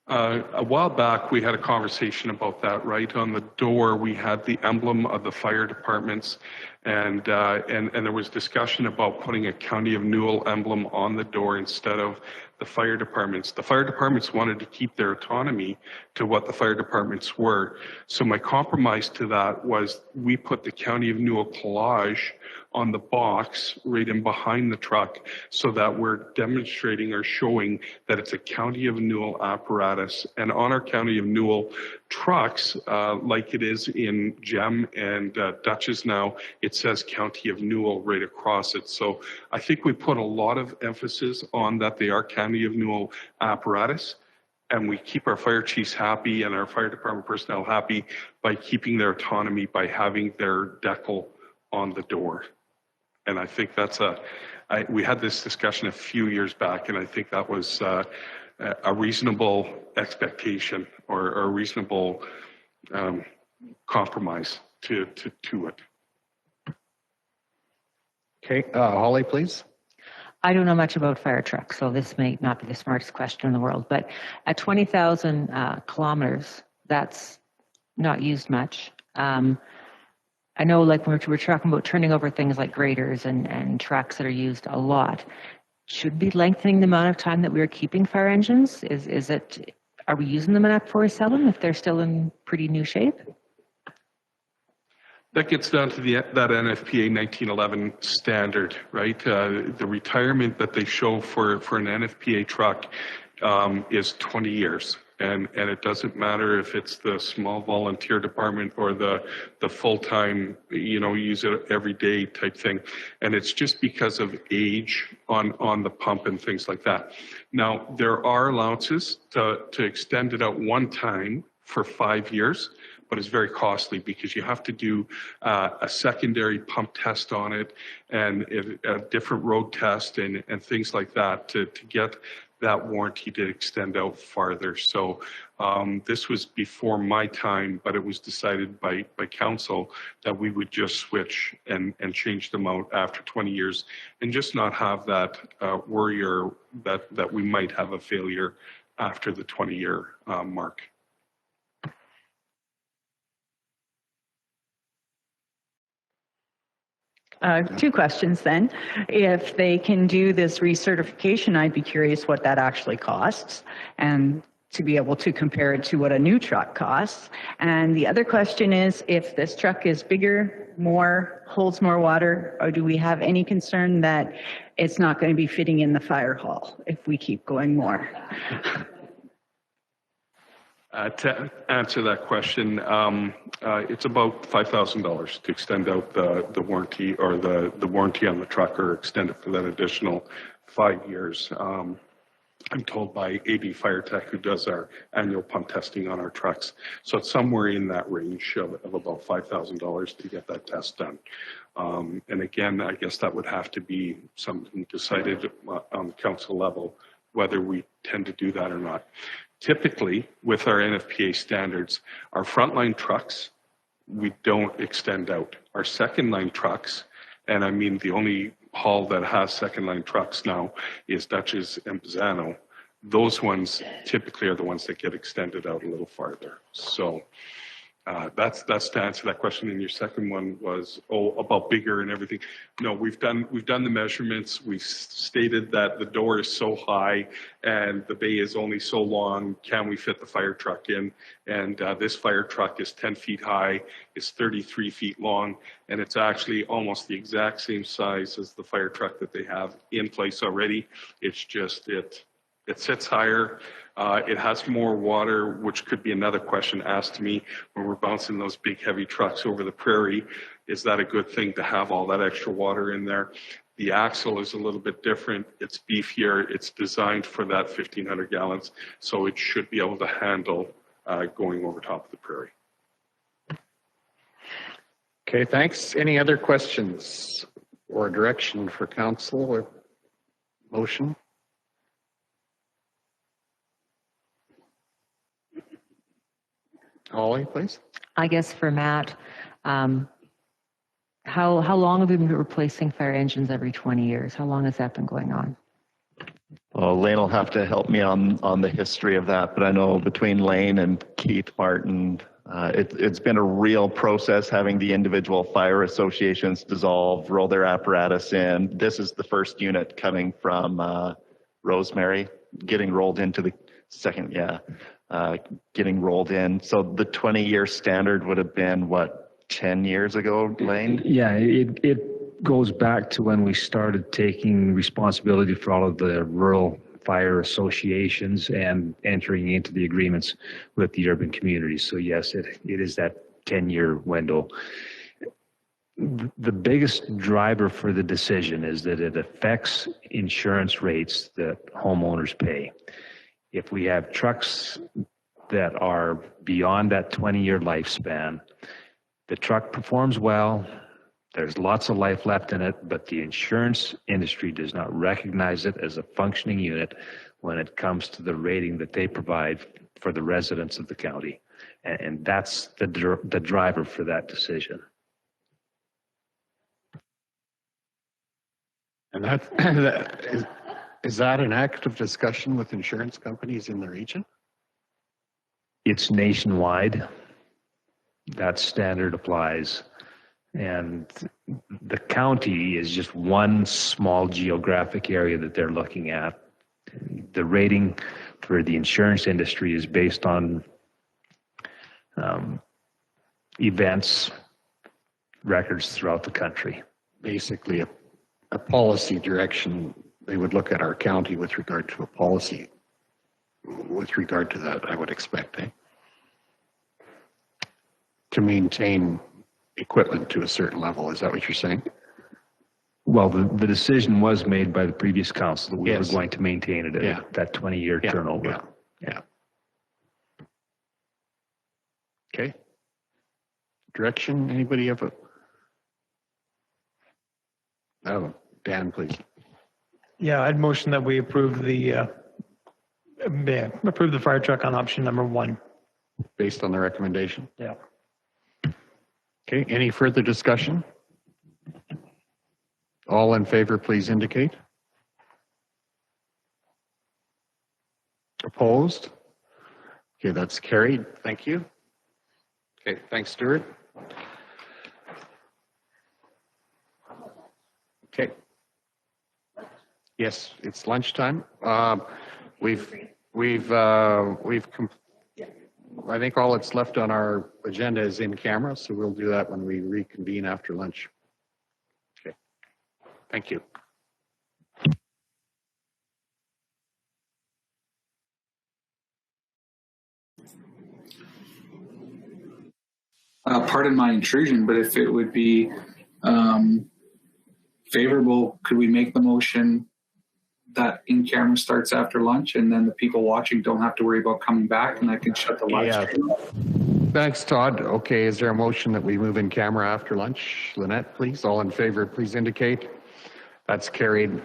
A while back, we had a conversation about that, right? On the door, we had the emblem of the fire departments, and there was discussion about putting a County of Newell emblem on the door instead of the fire departments. The fire departments wanted to keep their autonomy to what the fire departments were. So my compromise to that was we put the County of Newell collage on the box right in behind the truck so that we're demonstrating or showing that it's a County of Newell apparatus. And on our County of Newell trucks, like it is in GEM and Dutchess now, it says County of Newell right across it. So I think we put a lot of emphasis on that they are County of Newell apparatus, and we keep our fire chiefs happy and our fire department personnel happy by keeping their autonomy by having their decal on the door. And I think that's we had this discussion a few years back, and I think that was a reasonable expectation or a reasonable compromise to it. Okay, Holly, please. I don't know much about fire trucks, so this may not be the smartest question in the world, but at 20,000 kilometers, that's not used much. I know, like when we're talking about turning over things like graders and trucks that are used a lot, should be lengthening the amount of time that we're keeping fire engines? Are we using them enough before we sell them if they're still in pretty new shape? That gets down to that NFPA 1911 standard, right? The retirement that they show for an NFPA truck is 20 years. And it doesn't matter if it's the small volunteer department or the full-time, use it every day type thing. And it's just because of age on the pump and things like that. Now, there are allowances to extend it out one time for 5 years, but it's very costly because you have to do a secondary pump test on it and a different road test and things like that to get that warranty to extend out farther. So this was before my time, but it was decided by council that we would just switch and change them out after 20 years and just not have that worry that we might have a failure after the 20-year mark. Two questions then. If they can do this recertification, I'd be curious what that actually costs and to be able to compare it to what a new truck costs. And the other question is, if this truck is bigger, holds more water, or do we have any concern that it's not going to be fitting in the fire hall if we keep going more? To answer that question, it's about $5,000 to extend out the warranty or the warranty on the truck or extend it for that additional 5 years. I'm told by AB Fire Tech, who does our annual pump testing on our trucks. So it's somewhere in that range of about $5,000 to get that test done. And again, I guess that would have to be something decided on the council level, whether we tend to do that or not. Typically, with our NFPA standards, our frontline trucks, we don't extend out. Our second line trucks, and I mean the only hall that has second line trucks now is Dutchess and Pisano. Those ones typically are the ones that get extended out a little farther. So that's to answer that question. And your second one was about bigger and everything. No, we've done the measurements. We've stated that the door is so high and the bay is only so long. Can we fit the fire truck in? And this fire truck is 10 feet high, is 33 feet long, and it's actually almost the exact same size as the fire truck that they have in place already. It's just it sits higher. It has more water, which could be another question asked to me when we're bouncing those big heavy trucks over the prairie. Is that a good thing to have all that extra water in there? The axle is a little bit different. It's beefier. It's designed for that 1,500 gallons, so it should be able to handle going over top of the prairie. Okay, thanks. Any other questions or direction for council or motion? Ollie, please. I guess for Matt, how long have we been replacing fire engines every 20 years? How long has that been going on? Well, Lane will have to help me on the history of that, but I know between Lane and Keith Martin, it's been a real process having the individual fire associations dissolve, roll their apparatus in. This is the first unit coming from Rosemary, getting rolled into the second, getting rolled in. So the 20-year standard would have been, what, 10 years ago, Lane? Yeah, it goes back to when we started taking responsibility for all of the rural fire associations and entering into the agreements with the urban communities. So yes, it is that 10-year window. The biggest driver for the decision is that it affects insurance rates that homeowners pay. If we have trucks that are beyond that 20-year lifespan, the truck performs well, there's lots of life left in it, but the insurance industry does not recognize it as a functioning unit when it comes to the rating that they provide for the residents of the county. And that's the driver for that decision. And is that an active discussion with insurance companies in the region? It's nationwide. That standard applies. And the county is just one small geographic area that they're looking at. The rating for the insurance industry is based on events, records throughout the country. Basically, a policy direction, they would look at our county with regard to a policy. With regard to that, I would expect, to maintain equipment to a certain level. Is that what you're saying? Well, the decision was made by the previous council that we were going to maintain it at that 20-year turnover. Yeah. Okay. Direction, anybody have a? Oh, Dan, please. Yeah, I'd motion that we approve the fire truck on option number 1. Based on the recommendation? Yeah. Okay, any further discussion? All in favor, please indicate. Opposed? Okay, that's carried. Thank you. Okay, thanks, Stuart. Okay. Yes, it's lunchtime. I think all that's left on our agenda is in camera, so we'll do that when we reconvene after lunch. Okay. Thank you. Pardon my intrusion, but if it would be favorable, could we make the motion that in camera starts after lunch and then the people watching don't have to worry about coming back and I can shut the live stream off? Thanks, Todd. Okay, is there a motion that we move in camera after lunch? Lynette, please. All in favor, please indicate. That's carried.